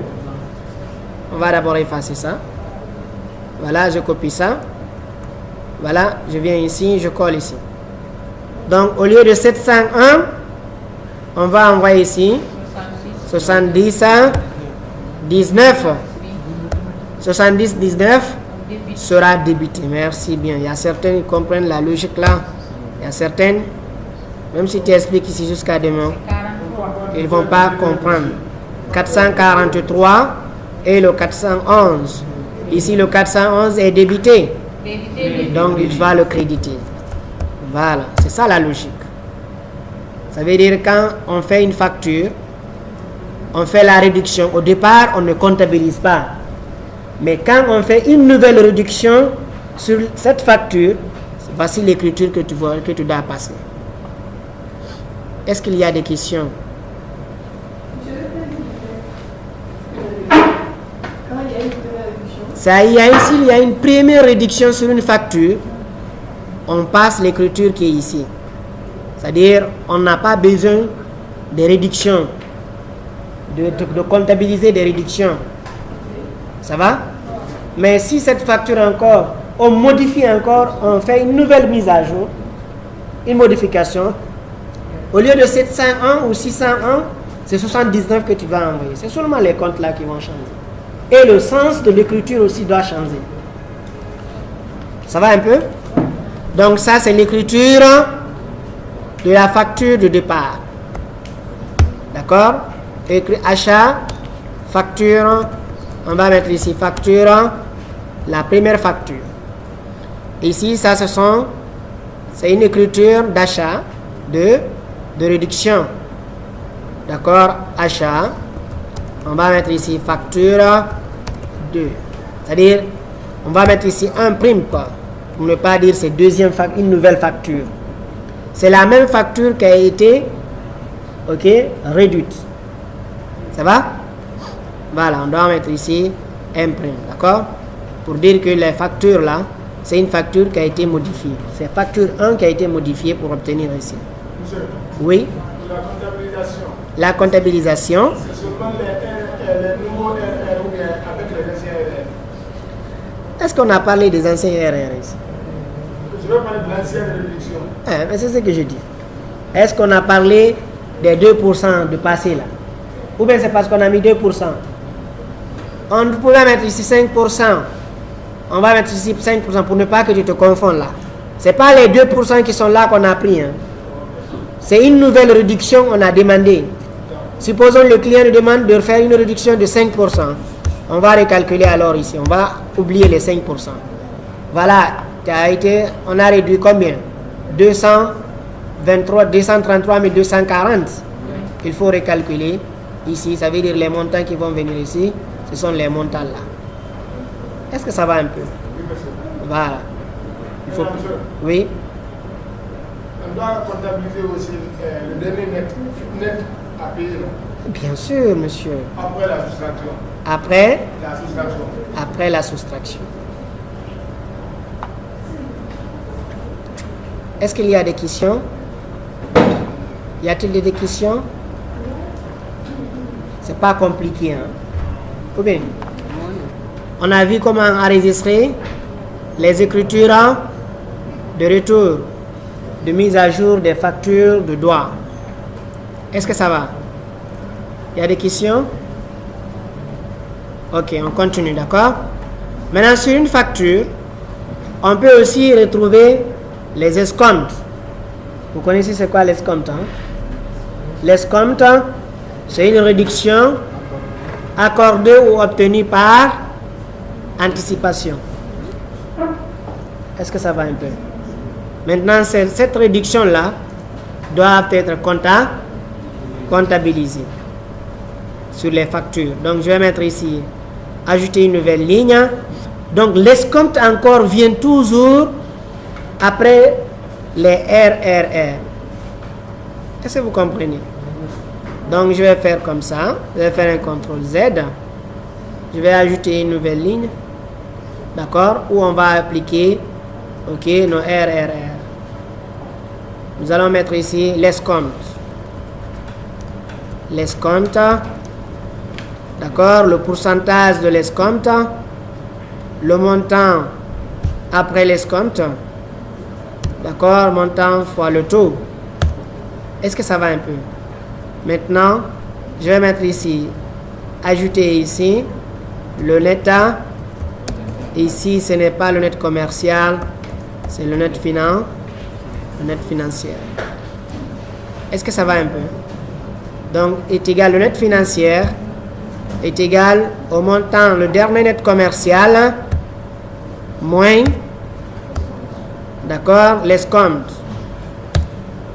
On va d'abord effacer ça. Voilà, je copie ça. Voilà, je viens ici, je colle ici. Donc, au lieu de 701, on va envoyer ici 70 19. 70 19 sera débité. Merci bien. Il y a certains qui comprennent la logique là. Il y a certaines, même si tu expliques ici jusqu'à demain, 43. ils ne vont pas comprendre. 443 et le 411. Ici, le 411 est débité. Donc, il va le créditer. Voilà, c'est ça la logique. Ça veut dire quand on fait une facture, on fait la réduction. Au départ, on ne comptabilise pas. Mais quand on fait une nouvelle réduction sur cette facture, voici l'écriture que tu dois passer. Est-ce qu'il y a des questions? Il y a une première réduction sur une facture, on passe l'écriture qui est ici. C'est-à-dire, on n'a pas besoin de réduction, de comptabiliser des réductions. Ça va? Mais si cette facture encore, on modifie encore, on fait une nouvelle mise à jour, une modification, au lieu de 701 ou 601, c'est 79 que tu vas envoyer. C'est seulement les comptes là qui vont changer. Et le sens de l'écriture aussi doit changer. Ça va un peu? Donc ça, c'est l'écriture de la facture de départ. D'accord? Écrit achat, facture, on va mettre ici facture, la première facture. Ici, ça, c'est une écriture d'achat, de réduction. D'accord? Achat. On va mettre ici facture 2. C'est-à-dire, on va mettre ici un prime, quoi. Pour ne pas dire c'est une nouvelle facture. C'est la même facture qui a été, réduite. Ça va? Voilà, on doit mettre ici un prime, d'accord? Pour dire que les factures là, c'est une facture qui a été modifiée. C'est facture 1 qui a été modifiée pour obtenir ici. Monsieur, Oui? la comptabilisation. La comptabilisation. C'est seulement les nouveaux RR ou bien avec les anciens RR. Est-ce qu'on a parlé des anciens RR ici? Je vais parler de l'ancienne réduction. Mais c'est ce que je dis. Est-ce qu'on a parlé des 2% de passé là? Ou bien c'est parce qu'on a mis 2%? On pouvait mettre ici 5%. On va mettre ici 5% pour ne pas que tu te confondes là. Ce n'est pas les 2% qui sont là qu'on a pris. Hein. C'est une nouvelle réduction qu'on a demandé. Supposons le client nous demande de faire une réduction de 5%. On va recalculer alors ici. On va oublier les 5%. Voilà. On a réduit combien? 233 240. Il faut recalculer ici. Ça veut dire les montants qui vont venir ici. Ce sont les montants là. Est-ce que ça va un peu? Voilà. Il faut... Oui. On doit comptabiliser aussi le dernier net à payer. Bien sûr, monsieur. Après la soustraction. Après la soustraction. Après la soustraction. Est-ce qu'il y a des questions? Y a-t-il des questions? C'est pas compliqué, hein? Ou bien? On a vu comment enregistrer les écritures de retour, de mise à jour des factures de droit. Est-ce que ça va? Il y a des questions? Ok, on continue, d'accord? Maintenant, sur une facture, on peut aussi retrouver les escomptes. Vous connaissez c'est quoi l'escompte? Hein? L'escompte, c'est une réduction accordée ou obtenue par anticipation. Est-ce que ça va un peu? Maintenant, cette réduction-là doit être comptabilisée sur les factures. Donc, je vais mettre ici, ajouter une nouvelle ligne. Donc, l'escompte encore vient toujours après les RRR. Est-ce que vous comprenez? Donc, je vais faire comme ça. Je vais faire un CTRL Z. Je vais ajouter une nouvelle ligne. D'accord? Où on va appliquer nos RRR. Nous allons mettre ici l'escompte. L'escompte. D'accord? Le pourcentage de l'escompte. Le montant après l'escompte. D'accord? Montant fois le taux. Est-ce que ça va un peu? Maintenant, je vais mettre ici, ajouter ici le net. Ici, ce n'est pas le net commercial, c'est le net financier. Est-ce que ça va un peu? Donc, est égal, le net financier est égal au montant, le dernier net commercial, moins, d'accord, l'escompte.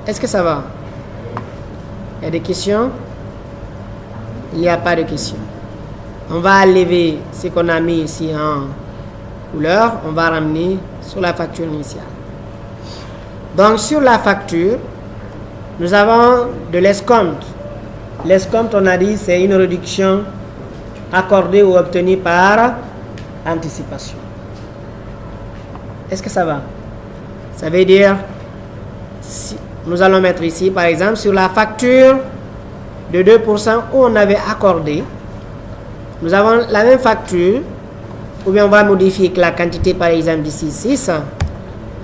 Est-ce que ça va? Il y a des questions? Il n'y a pas de questions. On va lever ce qu'on a mis ici en couleur. On va ramener sur la facture initiale. Donc, sur la facture, nous avons de l'escompte. L'escompte, on a dit, c'est une réduction accordée ou obtenue par anticipation. Est-ce que ça va? Ça veut dire, si nous allons mettre ici, par exemple, sur la facture de 2% où on avait accordé, nous avons la même facture, ou bien on va modifier la quantité, par exemple, d'ici 600.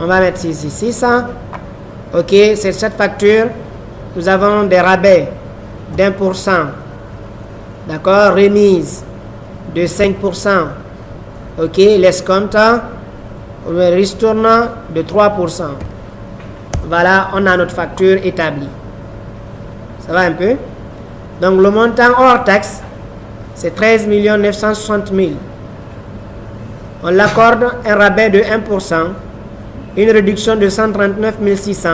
On va mettre ici 600. Ok, c'est cette facture. Nous avons des rabais d'1%. D'accord, remise de 5%. Ok, l'escompte, on le ristourne de 3%. Voilà, on a notre facture établie. Ça va un peu? Donc, le montant hors taxe, c'est 13 960 000. On l'accorde un rabais de 1%, une réduction de 139 600,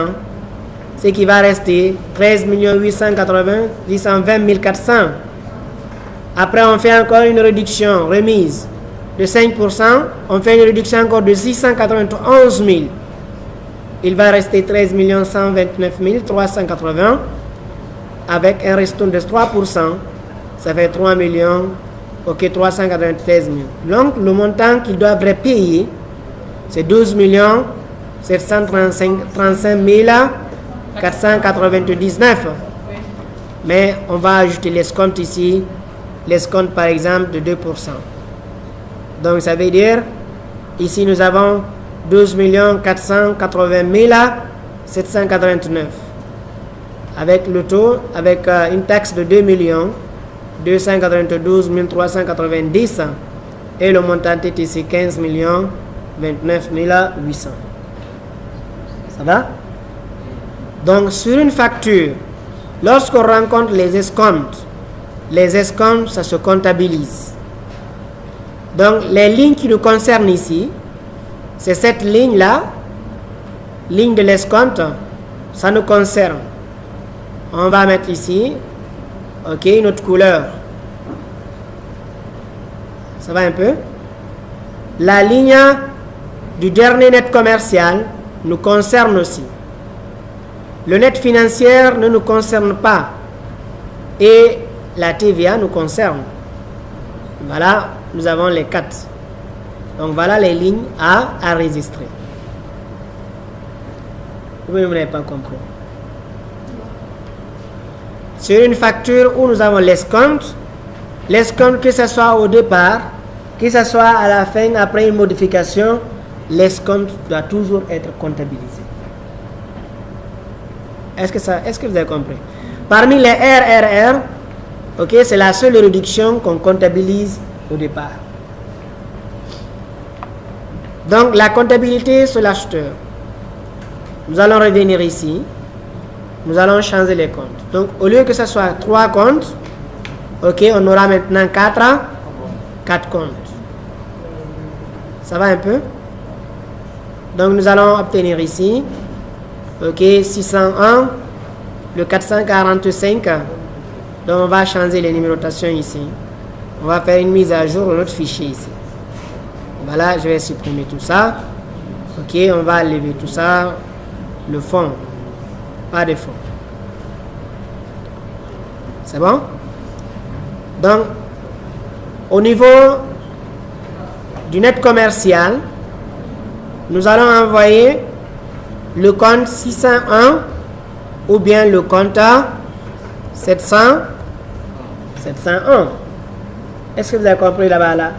ce qui va rester 13 820 400. Après, on fait encore une réduction, remise de 5%, on fait une réduction encore de 691 000. Il va rester 13 129 380 avec un restant de 3%, ça fait 3 393 000. Donc, le montant qu'ils doivent payer, c'est 12 735 499. Mais on va ajouter l'escompte ici, l'escompte par exemple de 2%. Donc, ça veut dire, ici nous avons 12 480 789. Avec le taux, avec une taxe de 2 292 390 et le montant est ici 15 29 800. Ça va? Donc, sur une facture, lorsqu'on rencontre les escomptes, ça se comptabilise. Donc, les lignes qui nous concernent ici, c'est cette ligne-là, ligne de l'escompte, ça nous concerne. On va mettre ici, ok, une autre couleur. Ça va un peu? La ligne du dernier net commercial nous concerne aussi. Le net financier ne nous concerne pas. Et la TVA nous concerne. Voilà, nous avons les 4. Donc voilà les lignes à enregistrer. Vous n'avez pas compris. Sur une facture où nous avons l'escompte, que ce soit au départ, que ce soit à la fin, après une modification, l'escompte doit toujours être comptabilisé. Est-ce que vous avez compris? Parmi les RRR, ok, c'est la seule réduction qu'on comptabilise au départ. Donc, la comptabilité sur l'acheteur. Nous allons revenir ici. Nous allons changer les comptes. Donc, au lieu que ce soit 3 comptes, ok, on aura maintenant 4 comptes. Ça va un peu? Donc, nous allons obtenir ici, ok, 601, le 445. Donc, on va changer les numérotations ici. On va faire une mise à jour de notre fichier ici. Voilà, je vais supprimer tout ça. Ok, on va enlever tout ça. Le fond. Pas de fond. C'est bon? Donc, au niveau du net commercial, nous allons envoyer le compte 601 ou bien le compte 701. Est-ce que vous avez compris là-bas, là?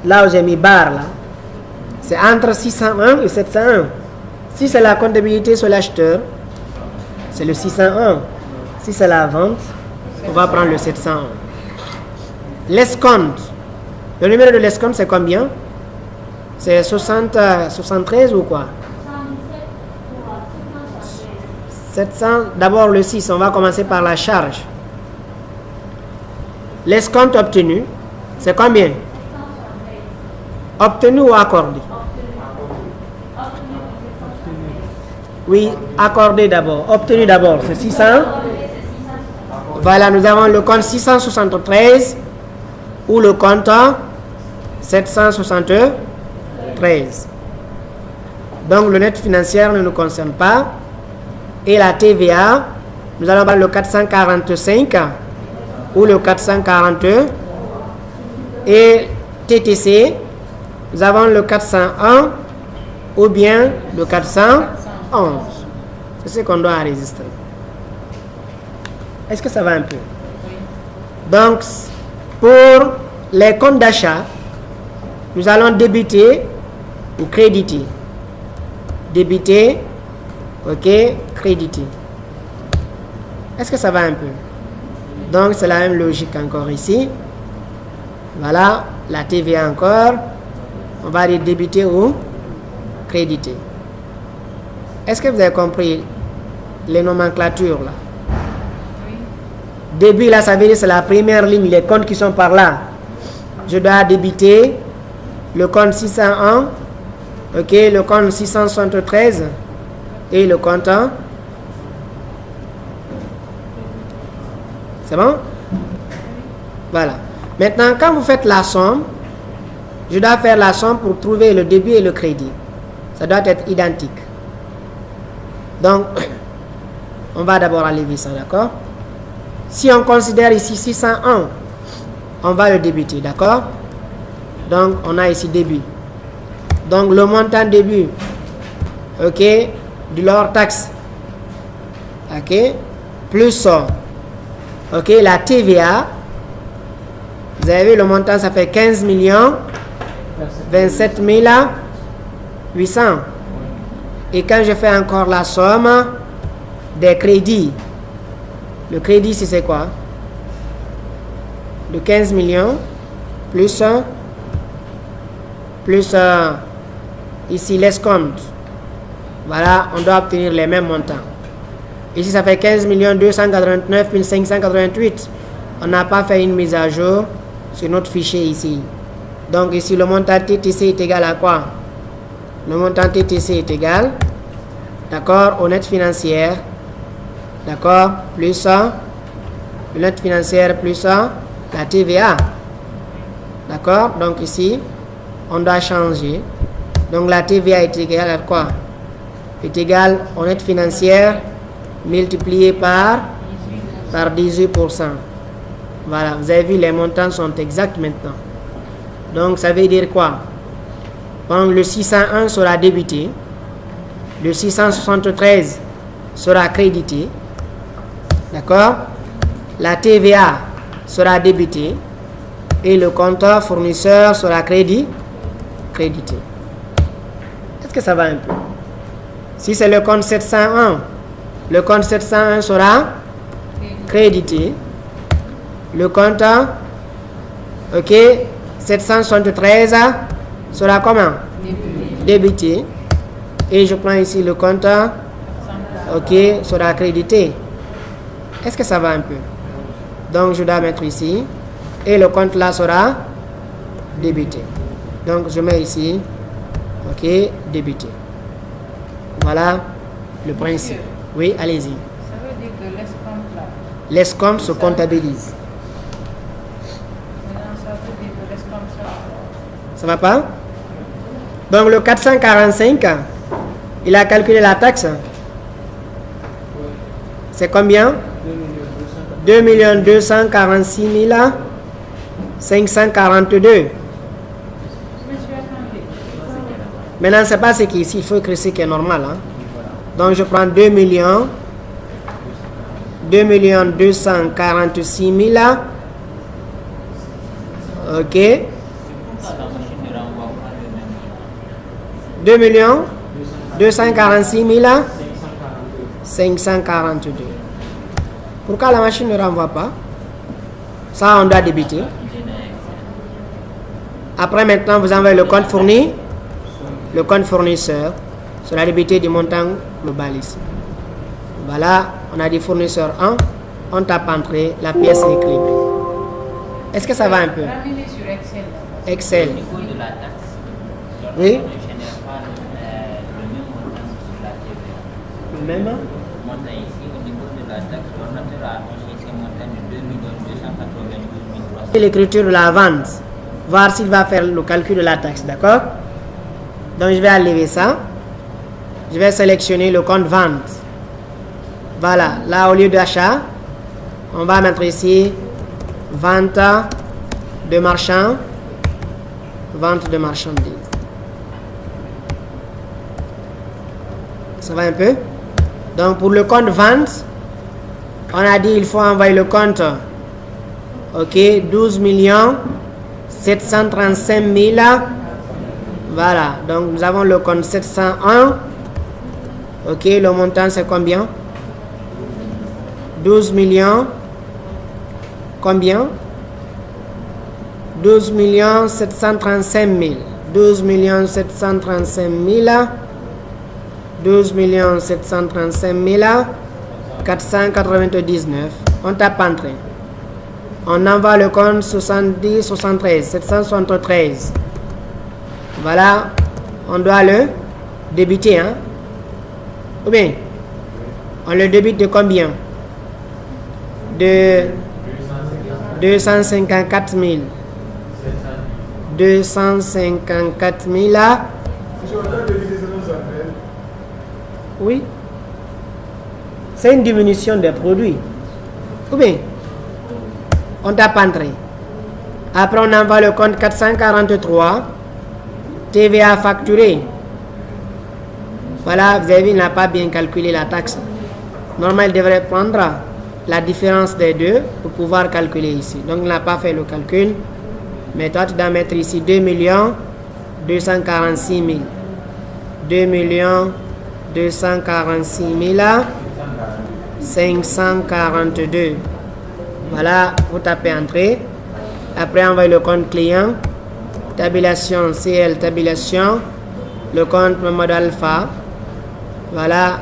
Là où j'ai mis barre, là, c'est entre 601 et 701. Si c'est la comptabilité sur l'acheteur, c'est le 601. Si c'est la vente, on va prendre le 701. L'escompte. Le numéro de l'escompte, c'est combien? C'est 73 ou quoi? 700. D'abord le 6, on va commencer par la charge. L'escompte obtenu, c'est combien? Obtenu ou accordé? Oui, accordé d'abord. Obtenu d'abord, c'est 600. Voilà, nous avons le compte 673 ou le compte 773. Donc le net financier ne nous concerne pas. Et la TVA, nous allons voir le 445 ou le 442. Et TTC, nous avons le 401 ou bien le 411. C'est ce qu'on doit enregistrer. Est-ce que ça va un peu? Donc, pour les comptes d'achat, nous allons débiter ou créditer. Débiter, ok, créditer. Est-ce que ça va un peu? Donc, c'est la même logique encore ici. Voilà, la TVA encore. On va aller débiter ou créditer. Est-ce que vous avez compris les nomenclatures là? Début là, ça veut dire c'est la première ligne, les comptes qui sont par là. Je dois débiter le compte 601, ok, le compte 673 et le compte. C'est bon? Voilà. Maintenant, quand vous faites la somme, je dois faire la somme pour trouver le débit et le crédit. Ça doit être identique. Donc, on va d'abord enlever ça, d'accord? Si on considère ici 601, on va le débiter, d'accord? Donc, on a ici débit. Donc, le montant début, ok, de leur taxe, ok, plus, ok, la TVA, vous avez vu le montant, ça fait 15 millions 27 800. Et quand je fais encore la somme des crédits, le crédit, c'est quoi? De 15 millions, plus ici l'escompte. Voilà, on doit obtenir les mêmes montants. Ici, ça fait 15 289 588. On n'a pas fait une mise à jour sur notre fichier ici. Donc ici, le montant TTC est égal à quoi? Le montant TTC est égal, d'accord, au net financière. D'accord, plus le net financière plus la TVA. D'accord, donc ici, on doit changer. Donc la TVA est égale à quoi? Est égale au net financière multiplié par 18%. Voilà, vous avez vu, les montants sont exacts maintenant. Donc ça veut dire quoi? Donc le 601 sera débité, le 673 sera crédité. D'accord? La TVA sera débitée et le compteur fournisseur sera crédité. Est-ce que ça va un peu? Si c'est le compte 701, le compte 701 sera crédité. Le compteur, ok, 773 sera comment? Débité. Et je prends ici le compteur, ok, sera crédité. Est-ce que ça va un peu? Donc, je dois mettre ici. Et le compte là sera débité. Donc, je mets ici. Ok, débité. Voilà le principe. Oui, allez-y. Ça veut dire que l'escompte là. L'escompte se comptabilise. Maintenant, ça veut dire que l'escompte ça. Ça va pas? Donc, le 445, il a calculé la taxe. C'est combien? 2 246 542. Maintenant, c'est pas ce qui est ici, il faut écrire ce qui est normal. Hein? Donc, je prends 2 246 000. Ok. 2 246 542. Pourquoi la machine ne renvoie pas? Ça, on doit débiter. Après, maintenant, vous envoyez le compte fourni. Le compte fournisseur sera débité du montant global ici. Voilà, on a dit fournisseur 1. On tape entrée, la pièce est équilibrée. Est-ce que ça va un peu? Ramener sur Excel. Excel. Au niveau de la taxe, Oui. on ne génère pas le même montant sur la TVA. Le même? Montant ici, au niveau de la taxe, l'ordinateur a affiché ce montant de l'écriture de la vente, voir s'il va faire le calcul de la taxe, d'accord? Donc je vais enlever ça. Je vais sélectionner le compte vente. Voilà, là au lieu d'achat, on va mettre ici vente de marchands, vente de marchandises. Ça va un peu? Donc pour le compte vente, on a dit il faut envoyer le compte, ok, 12 735 000. Voilà, donc nous avons le compte 701. Ok, le montant c'est combien? 12 millions. Combien? 12 735 000. 12 735 000. 12 735 000. 499. On tape entrée. On envoie le compte 70 73 773. Voilà, on doit le débiter, hein? Ou bien, on le débite de combien? De 254 000. 254 000 là. Oui. C'est une diminution des produits. Ou bien, on tape entrée. Après, on envoie le compte 443. TVA facturé. Voilà, vous avez vu, il n'a pas bien calculé la taxe. Normalement, il devrait prendre la différence des deux pour pouvoir calculer ici. Donc, il n'a pas fait le calcul. Mais toi, tu dois mettre ici 2 246 000. 2 246 000 542. Voilà, vous tapez entrée. Après, envoyez le compte client. Tabulation CL, tabulation. Le compte mode alpha. Voilà,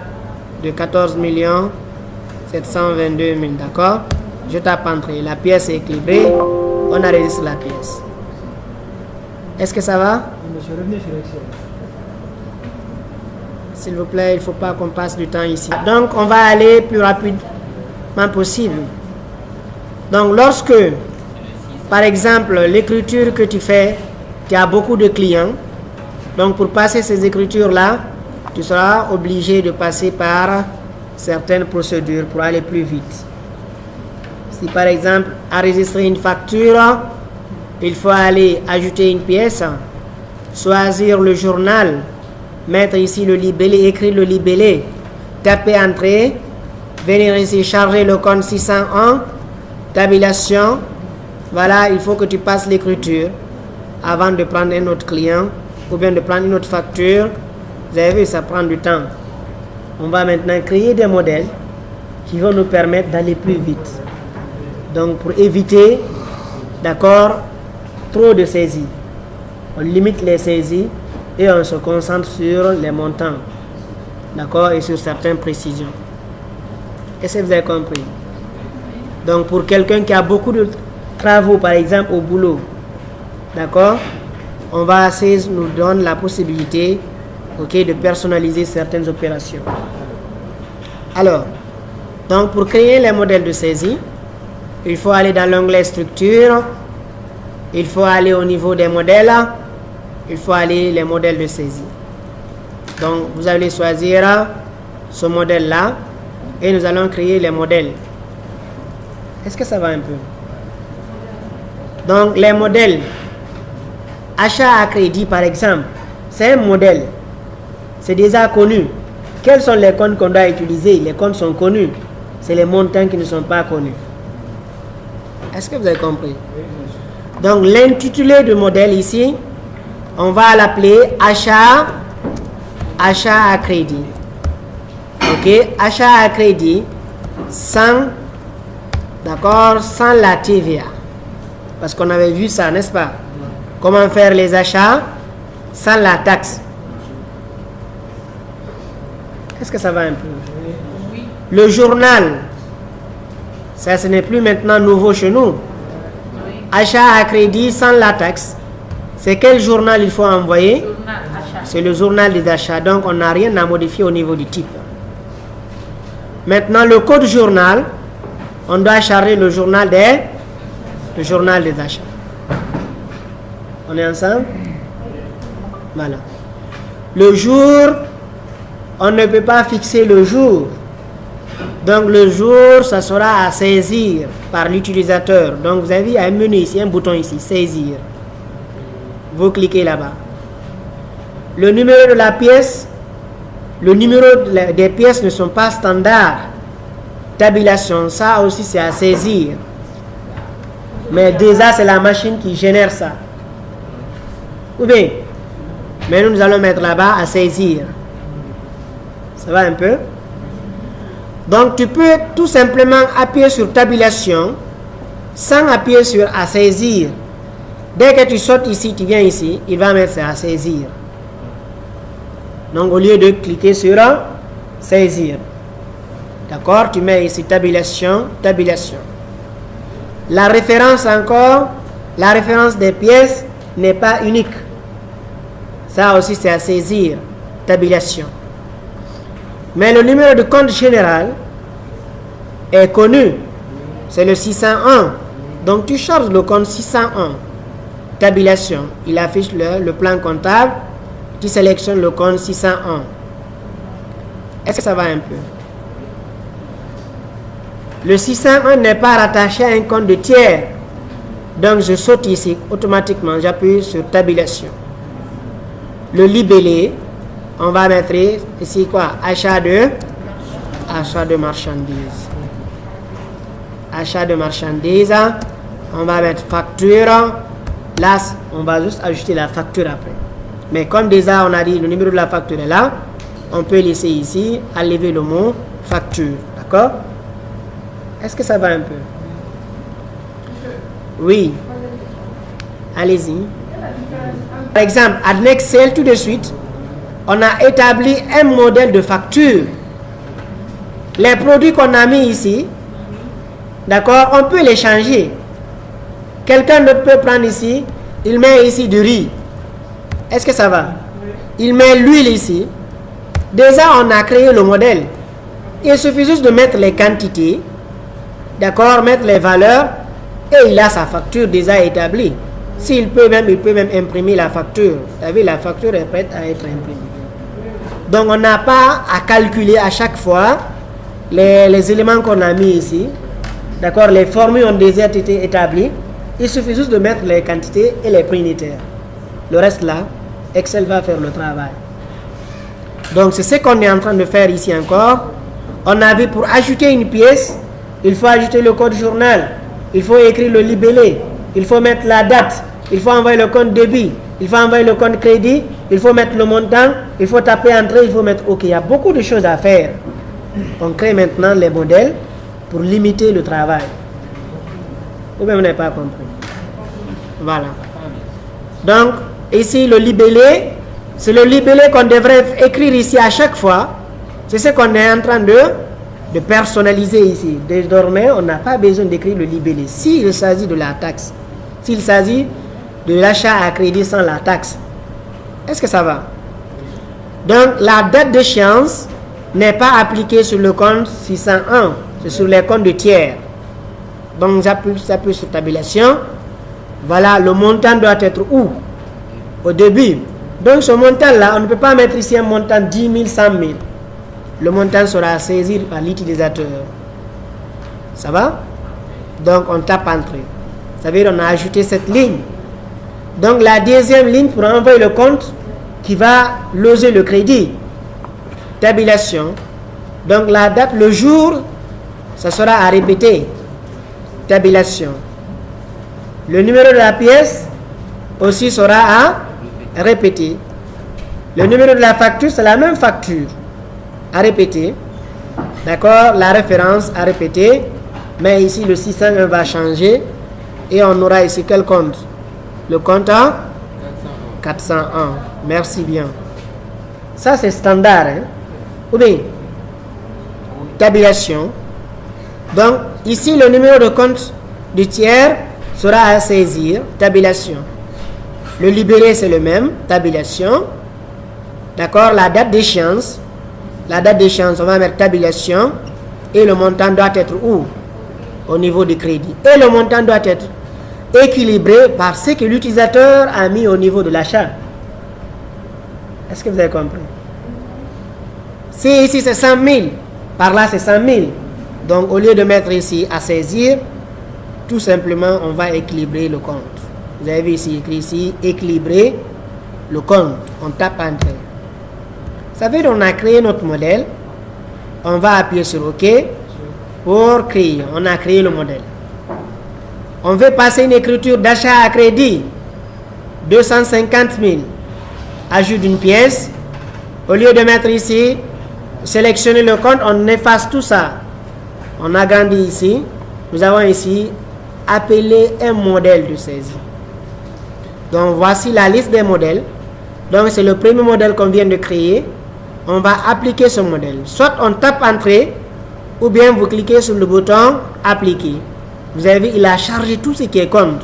de 14 722 000, d'accord? Je tape entrée. La pièce est équilibrée. On enregistre la pièce. Est-ce que ça va? Monsieur, revenez sur Excel. S'il vous plaît, il ne faut pas qu'on passe du temps ici. Donc, on va aller plus rapidement possible. Donc, lorsque, par exemple, l'écriture que tu fais, tu as beaucoup de clients. Donc, pour passer ces écritures-là, tu seras obligé de passer par certaines procédures pour aller plus vite. Si, par exemple, enregistrer une facture, il faut aller ajouter une pièce, choisir le journal, mettre ici le libellé, écrire le libellé, taper entrée, venir ici charger le compte 601, tabulation. Voilà, il faut que tu passes l'écriture avant de prendre un autre client ou bien de prendre une autre facture. Vous avez vu, ça prend du temps. On va maintenant créer des modèles qui vont nous permettre d'aller plus vite. Donc pour éviter, d'accord, trop de saisies, on limite les saisies et on se concentre sur les montants, d'accord, et sur certaines précisions. Est-ce que vous avez compris? Donc pour quelqu'un qui a beaucoup de travaux, par exemple au boulot, d'accord, on va essayer, nous donne la possibilité, ok, de personnaliser certaines opérations. Alors, donc pour créer les modèles de saisie, il faut aller dans l'onglet structure, il faut aller au niveau des modèles, il faut aller les modèles de saisie. Donc vous allez choisir ce modèle là et nous allons créer les modèles. Est-ce que ça va un peu? Donc les modèles, achat à crédit par exemple, c'est un modèle, c'est déjà connu. Quels sont les comptes qu'on doit utiliser? Les comptes sont connus, c'est les montants qui ne sont pas connus. Est-ce que vous avez compris? Donc l'intitulé du modèle ici, on va l'appeler achat à crédit. Ok, achat à crédit sans, d'accord, sans la TVA. Parce qu'on avait vu ça, n'est-ce pas? Comment faire les achats sans la taxe. Est-ce que ça va un peu? Oui. Le journal, ça ce n'est plus maintenant nouveau chez nous. Oui. Achat à crédit sans la taxe. C'est quel journal il faut envoyer? Journal achat. C'est le journal des achats. Donc on n'a rien à modifier au niveau du type. Maintenant le code journal, on doit charger le journal des le journal des achats. On est ensemble? Voilà. Le jour, on ne peut pas fixer le jour. Donc le jour, ça sera à saisir par l'utilisateur. Donc vous avez un menu ici, un bouton ici, saisir. Vous cliquez là-bas. Le numéro de la pièce, le numéro des pièces ne sont pas standards. Tabulation, ça aussi c'est à saisir. Mais déjà c'est la machine qui génère ça. Ou bien, mais nous allons mettre là-bas à saisir. Ça va un peu? Donc tu peux tout simplement appuyer sur tabulation sans appuyer sur à saisir. Dès que tu sautes ici, tu viens ici, il va mettre à saisir. Donc au lieu de cliquer sur saisir. D'accord? Tu mets ici tabulation, tabulation. La référence encore, la référence des pièces n'est pas unique. Ça aussi c'est à saisir. Tabulation. Mais le numéro de compte général est connu. C'est le 601. Donc tu charges le compte 601. Tabulation. Il affiche le plan comptable. Tu sélectionnes le compte 601. Est-ce que ça va un peu? Le 601 n'est pas rattaché à un compte de tiers. Donc je saute ici. Automatiquement, j'appuie sur tabulation. Le libellé. On va mettre ici quoi? Achat de marchandises. Achat de marchandises. On va mettre facture. Là, on va juste ajouter la facture après. Mais comme déjà on a dit le numéro de la facture est là, on peut laisser ici, enlever le mot facture. D'accord? Est-ce que ça va un peu? Oui. Allez-y. Par exemple, à Excel, tout de suite, on a établi un modèle de facture. Les produits qu'on a mis ici, d'accord, on peut les changer. Quelqu'un d'autre peut prendre ici, il met ici du riz. Est-ce que ça va? Il met l'huile ici. Déjà, on a créé le modèle. Il suffit juste de mettre les quantités, d'accord, mettre les valeurs, et il a sa facture déjà établie. Il peut même imprimer la facture. Vous savez, la facture est prête à être imprimée. Donc, on n'a pas à calculer à chaque fois les éléments qu'on a mis ici. D'accord, les formules ont déjà été établies. Il suffit juste de mettre les quantités et les prix unitaires. Le reste là, Excel va faire le travail. Donc, c'est ce qu'on est en train de faire ici encore. On a vu pour ajouter une pièce, il faut ajouter le code journal. Il faut écrire le libellé. Il faut mettre la date. Il faut envoyer le compte débit. Il faut envoyer le compte crédit. Il faut mettre le montant. Il faut taper entrée. Il faut mettre OK. Il y a beaucoup de choses à faire. On crée maintenant les modèles pour limiter le travail. Ou bien vous n'avez pas compris. Voilà. Donc, ici, le libellé, c'est le libellé qu'on devrait écrire ici à chaque fois. C'est ce qu'on est en train de personnaliser ici. Désormais, on n'a pas besoin d'écrire le libellé. S'il s'agit de la taxe, s'il s'agit de l'achat à crédit sans la taxe, est-ce que ça va? Donc, la date d'échéance n'est pas appliquée sur le compte 601, c'est sur les comptes de tiers. Donc, j'appuie sur tabulation. Voilà, le montant doit être où? Au début. Donc, ce montant-là, on ne peut pas mettre ici un montant 10 000, 100 000. Le montant sera saisi par l'utilisateur. Ça va? Donc, on tape entrée. Ça veut dire qu'on a ajouté cette ligne. Donc, la deuxième ligne pour envoyer le compte qui va loger le crédit. Tabulation. Donc, la date, le jour, ça sera à répéter. Tabulation. Le numéro de la pièce aussi sera à répéter. Le numéro de la facture, c'est la même facture. À répéter. D'accord? La référence à répéter. Mais ici, le 601 va changer. Et on aura ici quel compte? Le compte à 401. Merci bien. Ça, c'est standard. Hein? Ou bien, tabulation. Donc, ici, le numéro de compte du tiers sera à saisir. Tabulation. Le libellé, c'est le même. Tabulation. D'accord? La date d'échéance. La date d'échéance, on va mettre tabulation. Et le montant doit être où? Au niveau du crédit. Et le montant doit être équilibré par ce que l'utilisateur a mis au niveau de l'achat. Est-ce que vous avez compris? Si ici c'est 100 000, par là c'est 100 000. Donc au lieu de mettre ici à saisir, tout simplement on va équilibrer le compte. Vous avez vu ici écrit ici équilibrer le compte. On tape entrée. Ça veut dire qu'on a créé notre modèle. On va appuyer sur OK pour créer. On a créé le modèle. On veut passer une écriture d'achat à crédit. 250 000. Ajout d'une pièce. Au lieu de mettre ici, sélectionner le compte, on efface tout ça. On agrandit ici. Nous avons ici appelé un modèle de saisie. Donc voici la liste des modèles. Donc c'est le premier modèle qu'on vient de créer. On va appliquer ce modèle. Soit on tape entrée, ou bien vous cliquez sur le bouton appliquer. Vous avez vu, il a chargé tout ce qui est compte.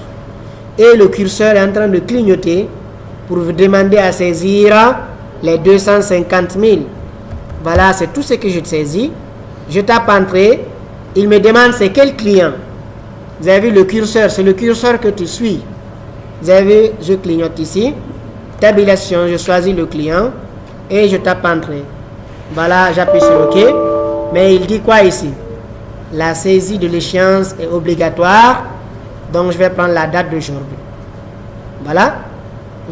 Et le curseur est en train de clignoter pour vous demander à saisir les 250 000. Voilà, c'est tout ce que je saisis. Je tape entrée. Il me demande c'est quel client. Vous avez vu le curseur, c'est le curseur que tu suis. Vous avez vu, je clignote ici. Tabulation, je choisis le client et je tape entrée. Voilà, j'appuie sur OK. Mais il dit quoi ici? La saisie de l'échéance est obligatoire. Donc je vais prendre la date d'aujourd'hui. Voilà.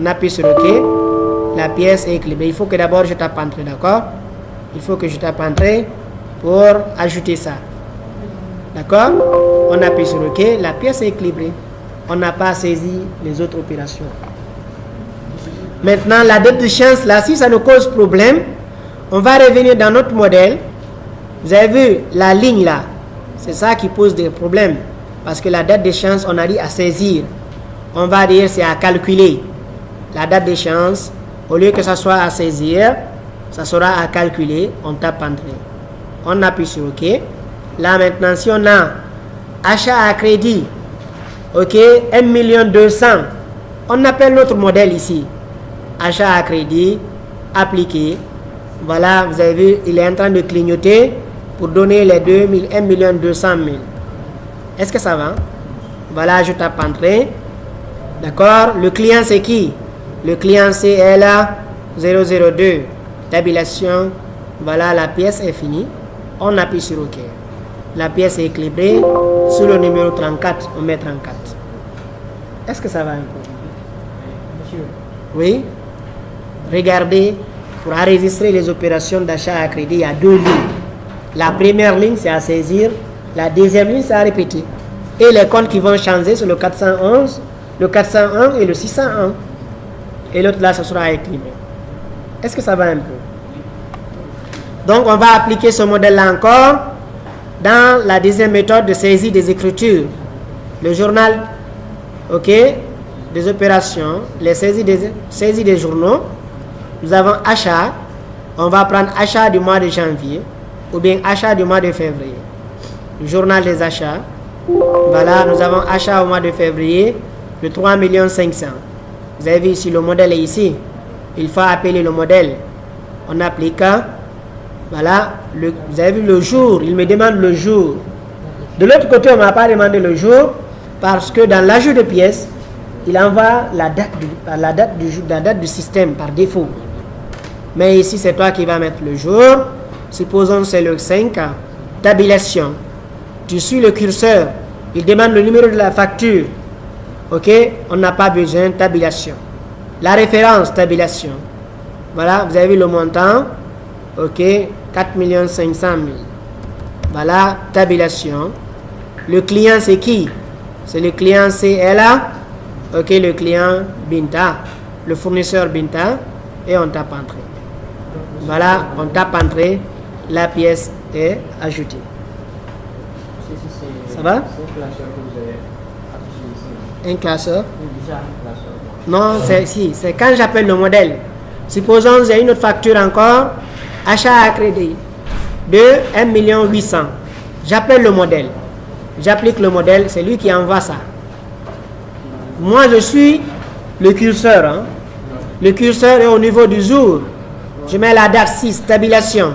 On appuie sur OK. La pièce est équilibrée. Il faut que d'abord je tape entrée, d'accord? Il faut que je tape entrée pour ajouter ça. D'accord? On appuie sur OK. La pièce est équilibrée. On n'a pas saisi les autres opérations. Maintenant, la date d'échéance, là, si ça nous cause problème, on va revenir dans notre modèle. Vous avez vu la ligne là. C'est ça qui pose des problèmes. Parce que la date d'échéance, on a dit à saisir. On va dire c'est à calculer. La date d'échéance, au lieu que ça soit à saisir, ça sera à calculer. On tape entrée. On appuie sur OK. Là maintenant, si on a achat à crédit, OK, 1 200 000, on appelle notre modèle ici. Achat à crédit, appliqué. Voilà, vous avez vu, il est en train de clignoter pour donner les 1 200 000. Est-ce que ça va? Voilà, je tape entrée. D'accord? Le client c'est qui? Le client c'est LA 002. Tabulation. Voilà, la pièce est finie. On appuie sur OK. La pièce est équilibrée. Sur le numéro 34, on met 34. Est-ce que ça va un peu? Monsieur, Oui? Regardez, pour enregistrer les opérations d'achat à crédit, il y a deux lignes. La première ligne, c'est à saisir. La deuxième ligne, c'est à répéter. Et les comptes qui vont changer, c'est le 411, le 401 et le 601. Et l'autre là, ce sera équilibré. Est-ce que ça va un peu? Donc, on va appliquer ce modèle-là encore dans la deuxième méthode de saisie des écritures. Le journal, OK, des opérations, les saisies des journaux. Nous avons achat. On va prendre achat du mois de janvier ou bien achat du mois de février. Le journal des achats. Voilà, nous avons achat au mois de février de 3 500 000. Vous avez vu ici, le modèle est ici. Il faut appeler le modèle. On applique. Voilà, vous avez vu le jour. Il me demande le jour. De l'autre côté, on ne m'a pas demandé le jour parce que dans l'ajout de pièces, il envoie la date du système par défaut. Mais ici, c'est toi qui vas mettre le jour. Supposons que c'est le 5. Tabulation. Tu suis le curseur. Il demande le numéro de la facture. OK? On n'a pas besoin de tabulation. La référence, tabulation. Voilà, vous avez vu le montant. OK? 4 500 000. Voilà, tabulation. Le client, c'est qui? C'est le client CLA. OK, le client Binta. Le fournisseur Binta. Et on tape entrée. Voilà, on tape entrée. La pièce est ajoutée. Ça va? c'est un classeur que vous avez affiché ici. Un classeur? Oui, déjà un classeur. Non, c'est quand j'appelle le modèle. Supposons qu'il y a une autre facture encore. Achat à crédit de 1 800 000. J'appelle le modèle. J'applique le modèle, c'est lui qui envoie ça. Moi, je suis le curseur. Hein. Le curseur est au niveau du jour. Je mets la date 6, tabulation.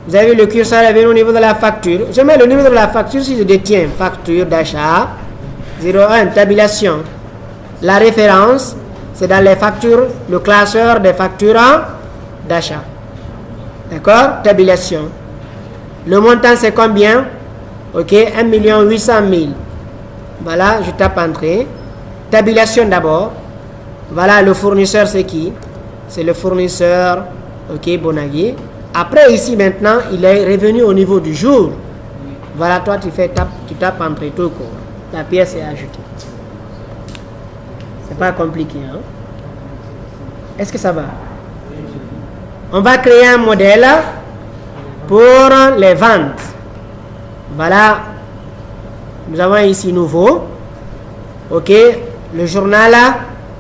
Vous avez vu, le curseur est venu au niveau de la facture. Je mets le numéro de la facture si je détiens. Facture d'achat. 01, tabulation. La référence, c'est dans les factures, le classeur des factures d'achat. D'accord? Tabulation. Le montant, c'est combien? Ok, 1 800 000. Voilà, je tape entrée. Tabulation d'abord. Voilà, le fournisseur, c'est qui? C'est le fournisseur, ok, Bonagui. Après, ici, maintenant, il est revenu au niveau du jour. Voilà, toi, tu tapes entrée tout court. La pièce est ajoutée. C'est pas compliqué, hein? Est-ce que ça va? On va créer un modèle pour les ventes. Voilà. Nous avons ici nouveau. Ok. Le journal,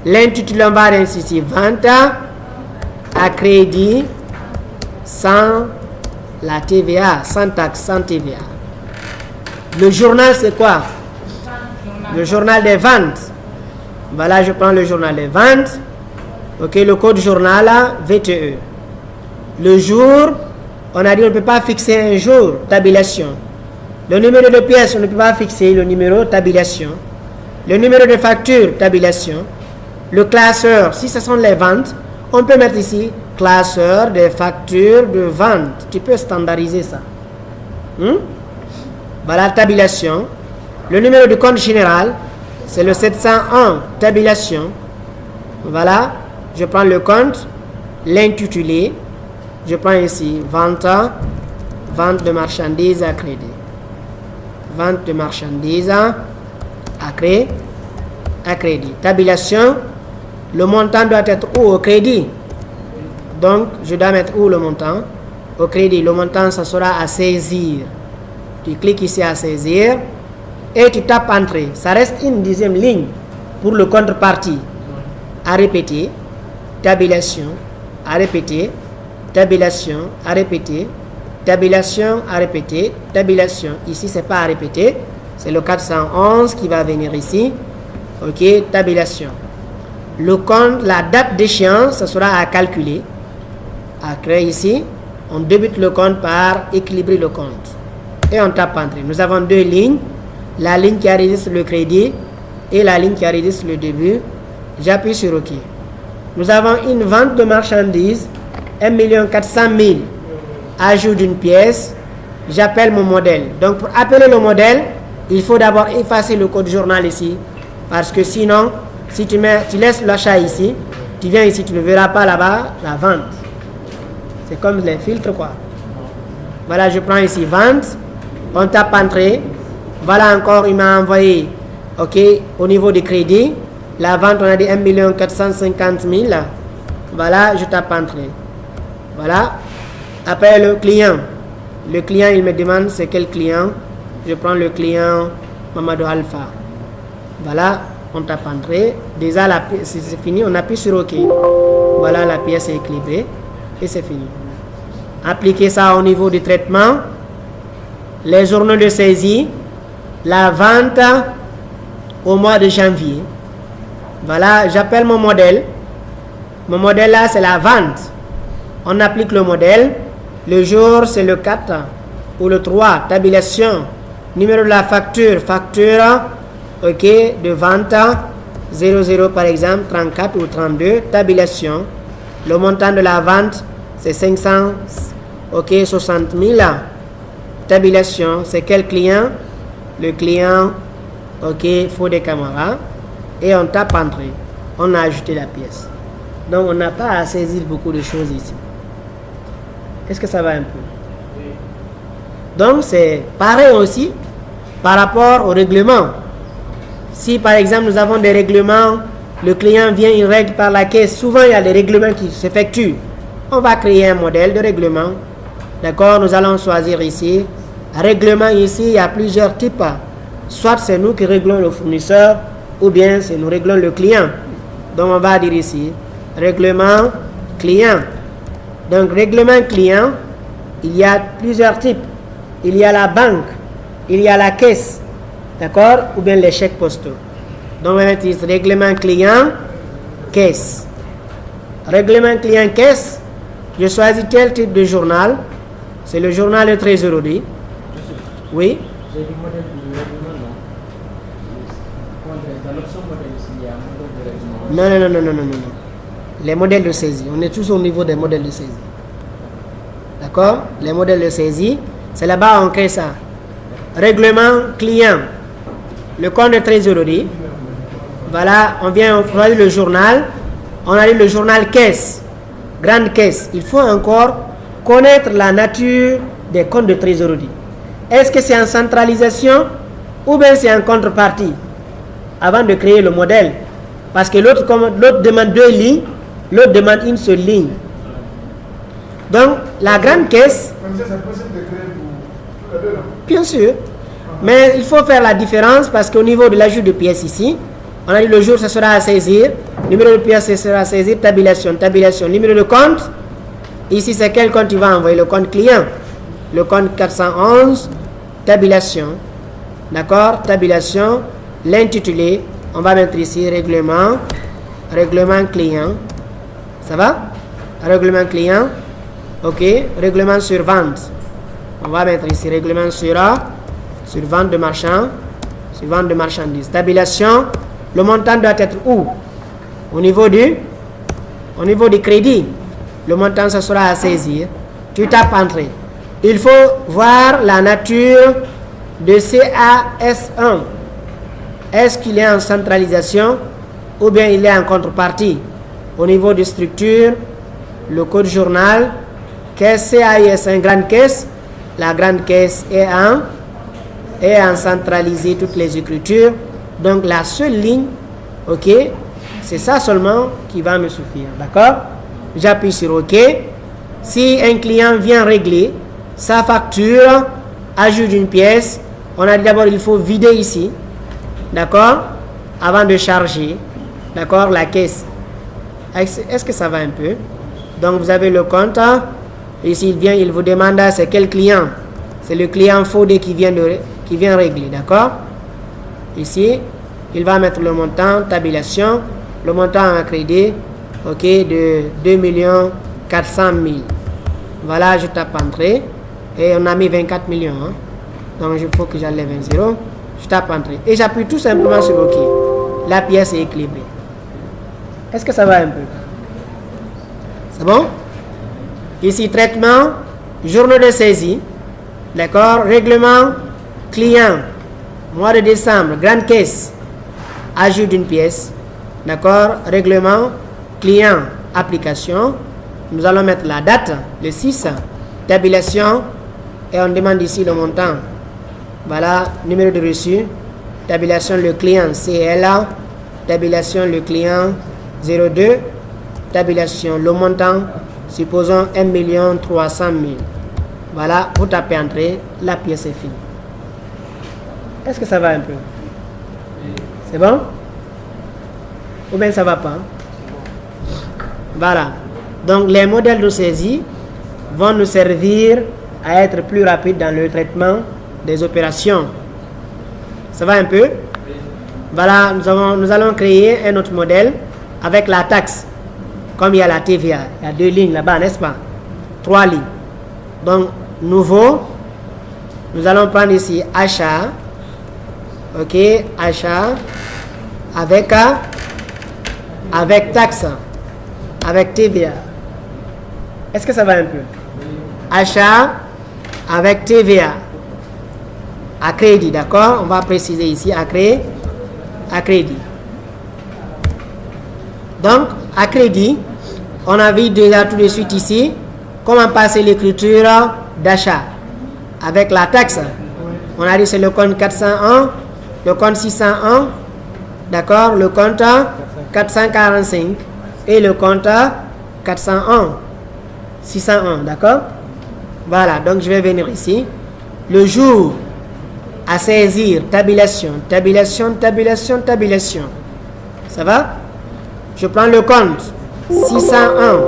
l'intitulé, on va ainsi ici. Vente à crédit sans la TVA, sans taxe, sans TVA. Le journal, c'est quoi? Le journal des ventes. Voilà, je prends le journal des ventes. Ok, le code journal, VTE. Le jour, on a dit on ne peut pas fixer un jour, tabulation. Le numéro de pièce, on ne peut pas fixer le numéro, tabulation. Le numéro de facture, tabulation. Le classeur, si ce sont les ventes, on peut mettre ici classeur des factures de vente. Tu peux standardiser ça. Voilà, tabulation. Le numéro du compte général, c'est le 701, tabulation. Voilà, je prends le compte, l'intitulé. Je prends ici vente de marchandises à crédit. Vente de marchandises à crédit. Tabulation, le montant doit être où? Au crédit. Donc, je dois mettre où le montant? Au crédit. Le montant, ça sera à saisir. Tu cliques ici à saisir et tu tapes entrée. Ça reste une deuxième ligne pour le contrepartie. À répéter. Tabulation. À répéter. Tabulation. À répéter. Tabulation. À répéter. Tabulation. Ici, c'est pas à répéter. C'est le 411 qui va venir ici. Ok. Tabulation. Le compte, la date d'échéance, ça sera à calculer. À créer ici. On débute le compte par équilibrer le compte. Et on tape entrée. Nous avons deux lignes. La ligne qui enregistre le crédit et la ligne qui enregistre le début. J'appuie sur OK. Nous avons une vente de marchandises. 1 400 000. Ajout d'une pièce. J'appelle mon modèle. Donc pour appeler le modèle, il faut d'abord effacer le code journal ici. Parce que sinon, si tu laisses l'achat ici, tu viens ici, tu ne verras pas là-bas la vente. C'est comme les filtres quoi. Voilà, je prends ici vente. On tape entrée. Voilà encore, il m'a envoyé, ok, au niveau du crédit. La vente, on a dit 1 450 000. Voilà, je tape entrée. Voilà. Après le client. Le client, il me demande c'est quel client. Je prends le client Mamadou Alpha. Voilà, on tape entrée. Déjà, c'est fini, on appuie sur OK. Voilà, la pièce est équilibrée. Et c'est fini. Appliquez ça au niveau du traitement. Les journaux de saisie. La vente au mois de janvier. Voilà, j'appelle mon modèle. Mon modèle là, c'est la vente. On applique le modèle. Le jour, c'est le 4 ou le 3. Tabulation. Numéro de la facture. Facture, ok, de vente. 00 par exemple, 34 ou 32. Tabulation. Le montant de la vente, c'est 500, ok, 60 000. Tabulation, c'est quel client? Le client, ok, faut des caméras. Et on tape entrée. On a ajouté la pièce. Donc on n'a pas à saisir beaucoup de choses ici. Est-ce que ça va un peu? Donc c'est pareil aussi par rapport au règlement. Si par exemple nous avons des règlements, le client vient, il règle par la caisse. Souvent il y a des règlements qui s'effectuent. On va créer un modèle de règlement. D'accord, nous allons choisir ici. Règlement ici, il y a plusieurs types. Soit c'est nous qui réglons le fournisseur, ou bien c'est nous réglons le client. Donc on va dire ici, règlement client. Donc règlement client, il y a plusieurs types. Il y a la banque, il y a la caisse, d'accord, ou bien les chèques postaux. Donc on va mettre ici, règlement client, caisse. Règlement client, caisse, je choisis tel type de journal. C'est le journal de trésorerie. Oui. Non, non, non, non, non, non, non. Les modèles de saisie. On est tous au niveau des modèles de saisie. D'accord? Les modèles de saisie, c'est là-bas on crée ça. Règlement client. Le compte de trésorerie. Voilà, on va lire le journal. On a lu le journal caisse. Grande caisse. Il faut encore connaître la nature des comptes de trésorerie. Est-ce que c'est en centralisation ou bien c'est en contrepartie avant de créer le modèle? Parce que l'autre demande 2 lignes, l'autre demande une seule ligne. Donc, la grande caisse... Comme ça, c'est possible de créer pour les deux, là. Bien sûr. Mais il faut faire la différence parce qu'au niveau de l'ajout de pièces ici, on a dit le jour, ce sera à saisir. Numéro de pièce, ce sera à saisir. Tabulation, tabulation. Numéro de compte. Ici, c'est quel compte tu vas envoyer? Le compte client. Le compte 411. Tabulation. D'accord? Tabulation. L'intitulé. On va mettre ici règlement. Règlement client. Ça va? Règlement client. Ok. Règlement sur vente. On va mettre ici règlement sur vente de marchands. Sur vente de marchandises. Tabulation. Le montant doit être où? Au niveau du crédit. Le montant, ce sera à saisir. Tu tapes entrée. Il faut voir la nature de CAS1. Est-ce qu'il est en centralisation ou bien il est en contrepartie? Au niveau de structure, le code journal, caisse CAIS, une grande caisse. La grande caisse est en centralisé toutes les écritures. Donc la seule ligne, ok, c'est ça seulement qui va me suffire. D'accord? J'appuie sur OK. Si un client vient régler sa facture, ajoute une pièce, on a dit d'abord il faut vider ici. D'accord? Avant de charger. D'accord? La caisse. Est-ce que ça va un peu? Donc vous avez le compte. Ici il vient, il vous demande c'est quel client? C'est le client Fodé qui vient régler. D'accord? Ici, il va mettre le montant, tabulation. Le montant en crédit, ok, de 2 400 000. Voilà, je tape entrée. Et on a mis 24 millions. Hein. Donc, il faut que j'enlève un zéro. Je tape entrée. Et j'appuie tout simplement sur OK. La pièce est équilibrée. Est-ce que ça va un peu? C'est bon? Ici, traitement, journaux de saisie. D'accord? Règlement, client, mois de décembre, grande caisse, ajout d'une pièce. D'accord? Règlement, client, application. Nous allons mettre la date, le 6, tabulation, et on demande ici le montant. Voilà, numéro de reçu, tabulation, le client CLA, tabulation, le client 02, tabulation, le montant, supposons 1 300 000. Voilà, vous tapez entrée, la pièce est finie. Est-ce que ça va un peu? C'est bon? Ou bien ça va pas? Voilà. Donc les modèles de saisie vont nous servir à être plus rapides dans le traitement des opérations. Ça va un peu? Voilà, nous allons créer un autre modèle avec la taxe. Comme il y a la TVA, il y a 2 lignes là-bas, n'est-ce pas? 3 lignes. Donc, nouveau, nous allons prendre ici achat. Ok, achat avec taxe, avec TVA. Est-ce que ça va un peu? Achat avec TVA. À crédit, d'accord? On va préciser ici à crédit. Donc, à crédit, on a vu déjà tout de suite ici comment passer l'écriture d'achat. Avec la taxe, on a dit c'est le compte 401, le compte 601, d'accord? Le compte 445 et le compte 401, 601, d'accord? Voilà, donc je vais venir ici. Le jour à saisir, tabulation, tabulation, tabulation, tabulation. Ça va? Je prends le compte 601.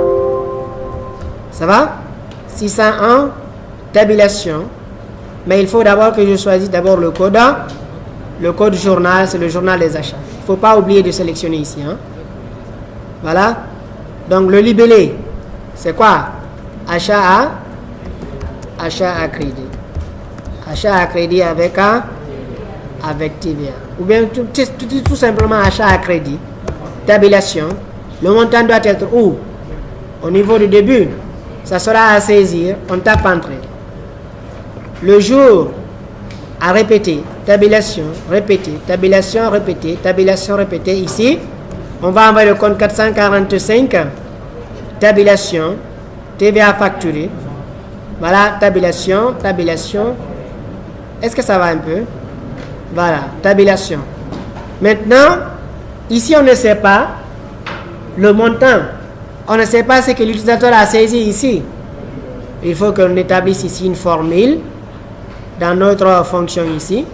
Ça va? 601, tabulation. Mais il faut d'abord que je choisisse d'abord le code. Le code journal, c'est le journal des achats. Il ne faut pas oublier de sélectionner ici. Hein? Voilà. Donc le libellé, c'est quoi? Achat à crédit. Achat à crédit avec TVA. Ou bien tout simplement achat à crédit. tabulation. Le montant doit être où? Au niveau du début. Ça sera à saisir. On tape entrée. Le jour à répéter. Tabulation, répéter, tabulation, répéter, tabulation, répéter. Ici, on va envoyer le compte 445. Tabulation, TVA facturée. Voilà, tabulation, tabulation. Est-ce que ça va un peu? Voilà, tabulation. Maintenant, ici, on ne sait pas le montant. On ne sait pas ce que l'utilisateur a saisi ici. Il faut qu'on établisse ici une formule dans notre fonction ici.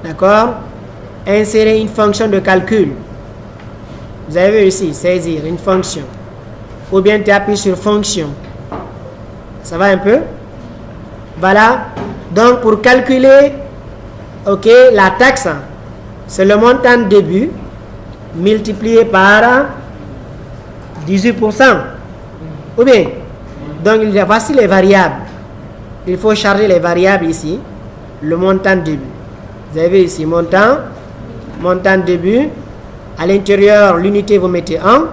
D'accord? Insérer une fonction de calcul. Vous avez vu ici, saisir une fonction. Ou bien tu appuies sur fonction. Ça va un peu? Voilà. Donc, pour calculer, ok, la taxe, c'est le montant de début multiplié par 18%. Ou bien, donc, voici les variables. Il faut charger les variables ici. Le montant de début. Vous avez vu ici, montant de début. À l'intérieur, l'unité, vous mettez 1.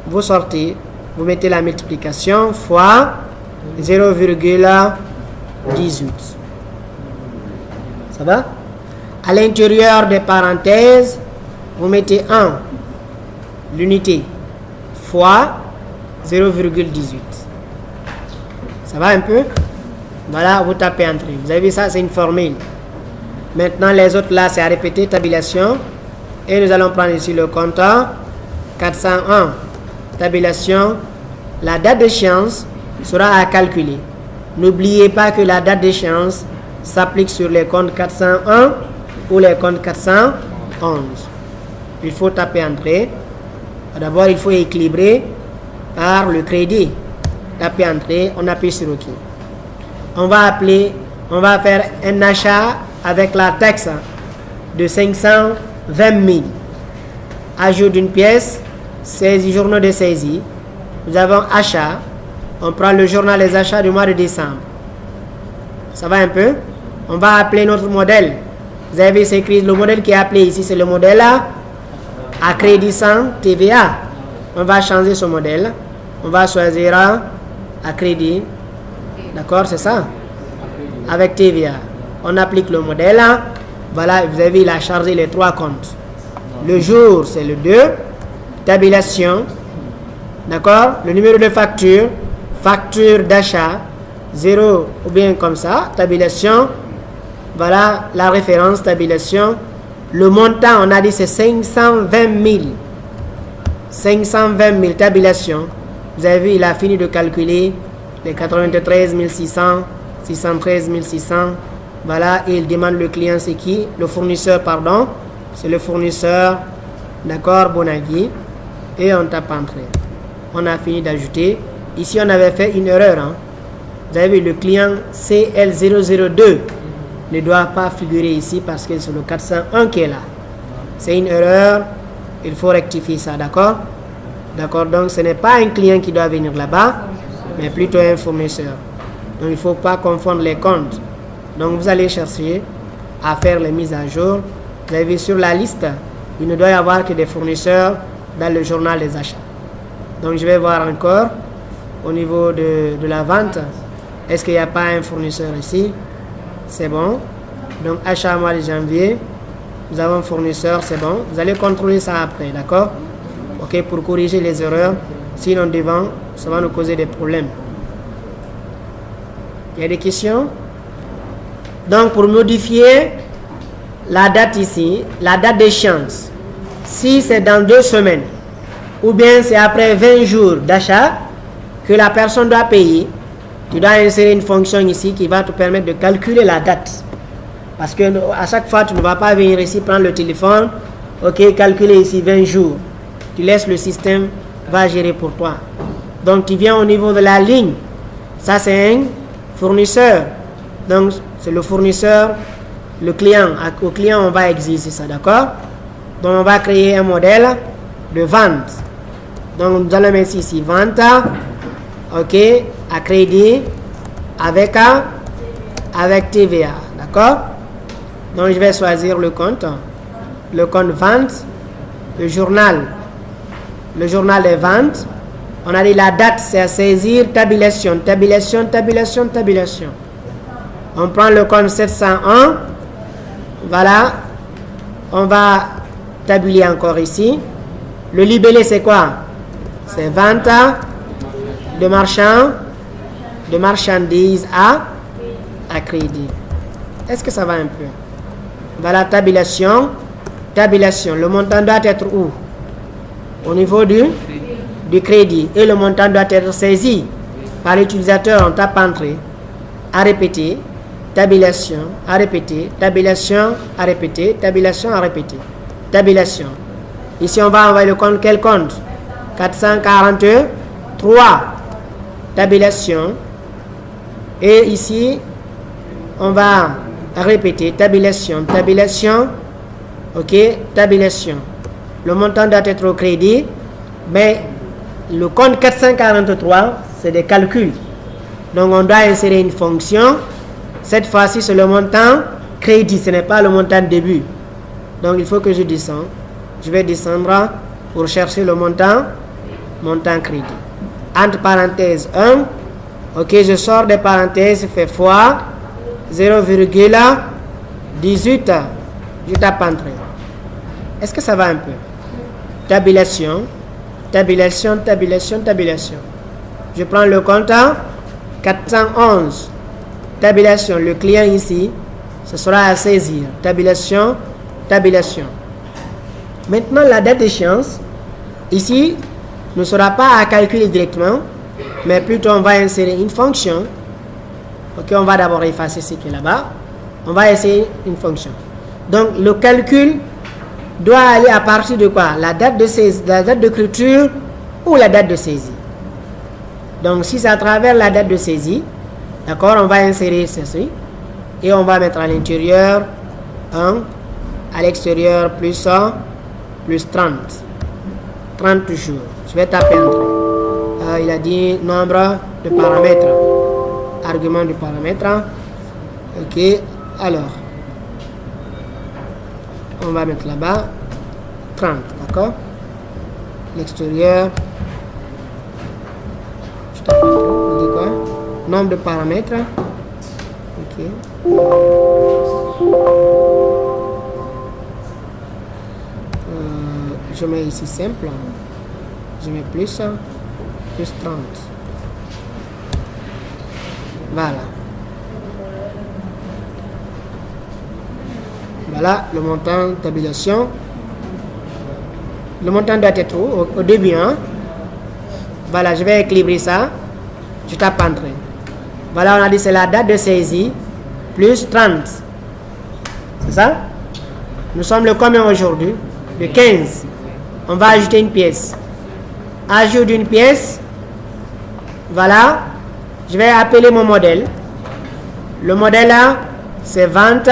Vous sortez, vous mettez la multiplication fois 0,18. Ça va? À l'intérieur des parenthèses, vous mettez 1, l'unité, fois 0,18. Ça va un peu? Voilà, vous tapez entrée. Vous avez vu ça, c'est une formule. Maintenant, les autres là, c'est à répéter, tabulation. Et nous allons prendre ici le compteur. 401, tabulation. La date d'échéance sera à calculer. N'oubliez pas que la date d'échéance s'applique sur les comptes 401 ou les comptes 411. Il faut taper entrée. D'abord, il faut équilibrer par le crédit. Taper entrée, on appuie sur OK. On va faire un achat avec la taxe de 520 000. Ajout d'une pièce, saisie, journaux de saisie. Nous avons achat. On prend le journal des achats du mois de décembre. Ça va un peu? On va appeler notre modèle. Vous avez vu, c'est écrit, le modèle qui est appelé ici, c'est le modèle à crédit sans TVA. On va changer ce modèle. On va choisir à crédit. D'accord, c'est ça? Avec TVA. On applique le modèle. Voilà, vous avez vu, il a chargé les 3 comptes. Le jour, c'est le 2. Tabulation. D'accord? Le numéro de facture. Facture d'achat. 0 ou bien comme ça. Tabulation. Voilà la référence, tabulation. Le montant, on a dit, c'est 520 000. 520 000, tabulation. Vous avez vu, il a fini de calculer les 93 600, 613 600. Voilà, et il demande le client, c'est qui? Le fournisseur, pardon. C'est le fournisseur, d'accord, Bonagui. Et on tape entrée. On a fini d'ajouter. Ici, on avait fait une erreur. Vous avez vu, le client CL002 ne doit pas figurer ici parce que c'est le 401 qui est là. C'est une erreur. Il faut rectifier ça, d'accord? D'accord, donc ce n'est pas un client qui doit venir là-bas, mais plutôt un fournisseur. Donc il ne faut pas confondre les comptes. Donc vous allez chercher à faire les mises à jour. Vous avez vu sur la liste, il ne doit y avoir que des fournisseurs dans le journal des achats. Donc je vais voir encore au niveau de la vente. Est-ce qu'il n'y a pas un fournisseur ici? C'est bon. Donc achat mois de janvier. Nous avons un fournisseur, c'est bon. Vous allez contrôler ça après, d'accord? Ok, pour corriger les erreurs. Sinon devant, ça va nous causer des problèmes. Il y a des questions? Donc pour modifier la date ici, la date d'échéance, si c'est dans 2 semaines, ou bien c'est après 20 jours d'achat que la personne doit payer, tu dois insérer une fonction ici qui va te permettre de calculer la date. Parce que à chaque fois, tu ne vas pas venir ici prendre le téléphone, ok, calculer ici 20 jours. Tu laisses le système, va gérer pour toi. Donc tu viens au niveau de la ligne. Ça c'est un fournisseur. Donc c'est le fournisseur, le client. Au client, on va exiger ça, d'accord? Donc on va créer un modèle de vente. Donc nous allons mettre ici vente, ok, à crédit, avec TVA, d'accord? Donc je vais choisir le compte vente, le journal le journal des ventes. On a dit la date, c'est à saisir, tabulation, tabulation, tabulation, tabulation. On prend le compte 701. Voilà. On va tabuler encore ici. Le libellé, c'est quoi? C'est vente de marchandises à crédit. Est-ce que ça va un peu? Voilà, tabulation. Tabulation. Le montant doit être où? Au niveau du crédit. Et le montant doit être saisi par l'utilisateur en tape entrée. À répéter. Tabulation. À répéter. Tabulation. À répéter. Tabulation. À répéter. Tabulation. Ici, on va envoyer le compte. Quel compte? 443. Tabulation. Et ici, on va répéter. Tabulation. Tabulation. OK. Tabulation. Le montant doit être au crédit. Mais le compte 443, c'est des calculs. Donc, on doit insérer une fonction. Cette fois-ci, c'est le montant crédit. Ce n'est pas le montant début. Donc, il faut que je descende. Je vais descendre pour chercher le montant crédit. Entre parenthèses 1. OK, je sors des parenthèses, fait fois 0,18. Je tape entrée. Est-ce que ça va un peu? Tabulation. Tabulation, tabulation, tabulation. Je prends le compte 411. Tabulation. Le client ici, ce sera à saisir. Tabulation, tabulation. Maintenant, la date d'échéance, ici, ne sera pas à calculer directement, mais plutôt on va insérer une fonction. OK, on va d'abord effacer ce qui est là-bas. On va essayer une fonction. Donc, le calcul doit aller à partir de quoi? La date d'écriture ou la date de saisie. Donc, si c'est à travers la date de saisie, d'accord, on va insérer ceci. Et on va mettre à l'intérieur 1, à l'extérieur plus 1, plus 30. 30 toujours. Je vais taper entrée. Il a dit nombre de paramètres. Argument de paramètres. OK. Alors, on va mettre là-bas 30. D'accord. L'extérieur. Je tape entrée. On dit quoi? Nombre de paramètres. OK. Je mets ici simple. Je mets plus 30. Voilà. Voilà le montant tabulation. Le montant doit être au début. Hein? Voilà, je vais équilibrer ça. Je tape entrée. Voilà, on a dit c'est la date de saisie plus 30. C'est ça? Nous sommes le combien aujourd'hui? Le 15. On va ajouter une pièce. Ajout d'une pièce. Voilà. Je vais appeler mon modèle. Le modèle là, c'est vente.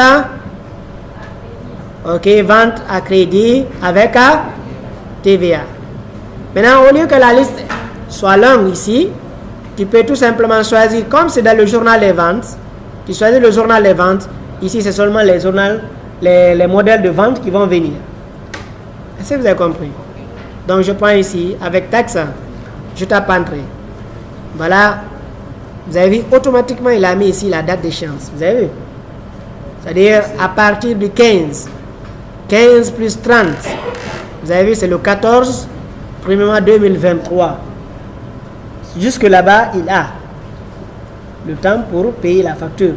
OK, vente à crédit avec TVA. Maintenant, au lieu que la liste soit longue ici, tu peux tout simplement choisir, comme c'est dans le journal des ventes, tu choisis le journal des ventes. Ici, c'est seulement les modèles de vente qui vont venir. Est-ce que vous avez compris? Donc, je prends ici, avec taxe, je tape entrée. Voilà. Vous avez vu, automatiquement, il a mis ici la date d'échéance. Vous avez vu? C'est-à-dire, à partir du 15. 15 plus 30. Vous avez vu, c'est le 14, premier mois 2023. Jusque là-bas, il a le temps pour payer la facture.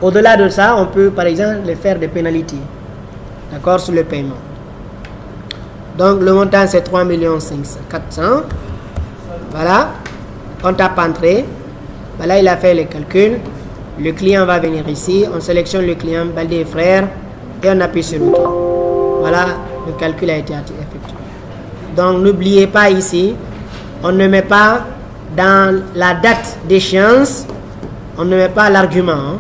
Au-delà de ça, on peut, par exemple, faire des pénalités. D'accord, sur le paiement. Donc, le montant, c'est 3 400 000. Voilà. On tape entrée. Voilà, il a fait les calculs. Le client va venir ici. On sélectionne le client, Baldé et Frères. Et on appuie sur le bouton. Voilà, le calcul a été effectué. Donc, n'oubliez pas ici, on ne met pas dans la date d'échéance, on ne met pas l'argument. Hein.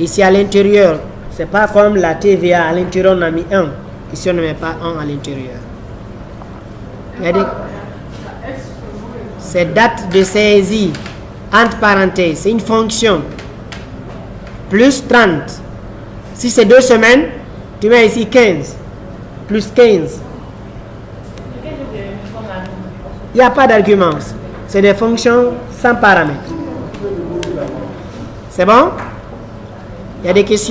Ici, à l'intérieur, c'est pas comme la TVA. À l'intérieur, on a mis 1. Ici, on ne met pas 1 à l'intérieur. C'est date de saisie, entre parenthèses, c'est une fonction. Plus 30. Si c'est 2 semaines, tu mets ici 15. Plus 15. Il n'y a pas d'argument. C'est des fonctions sans paramètres. C'est bon? Il y a des questions?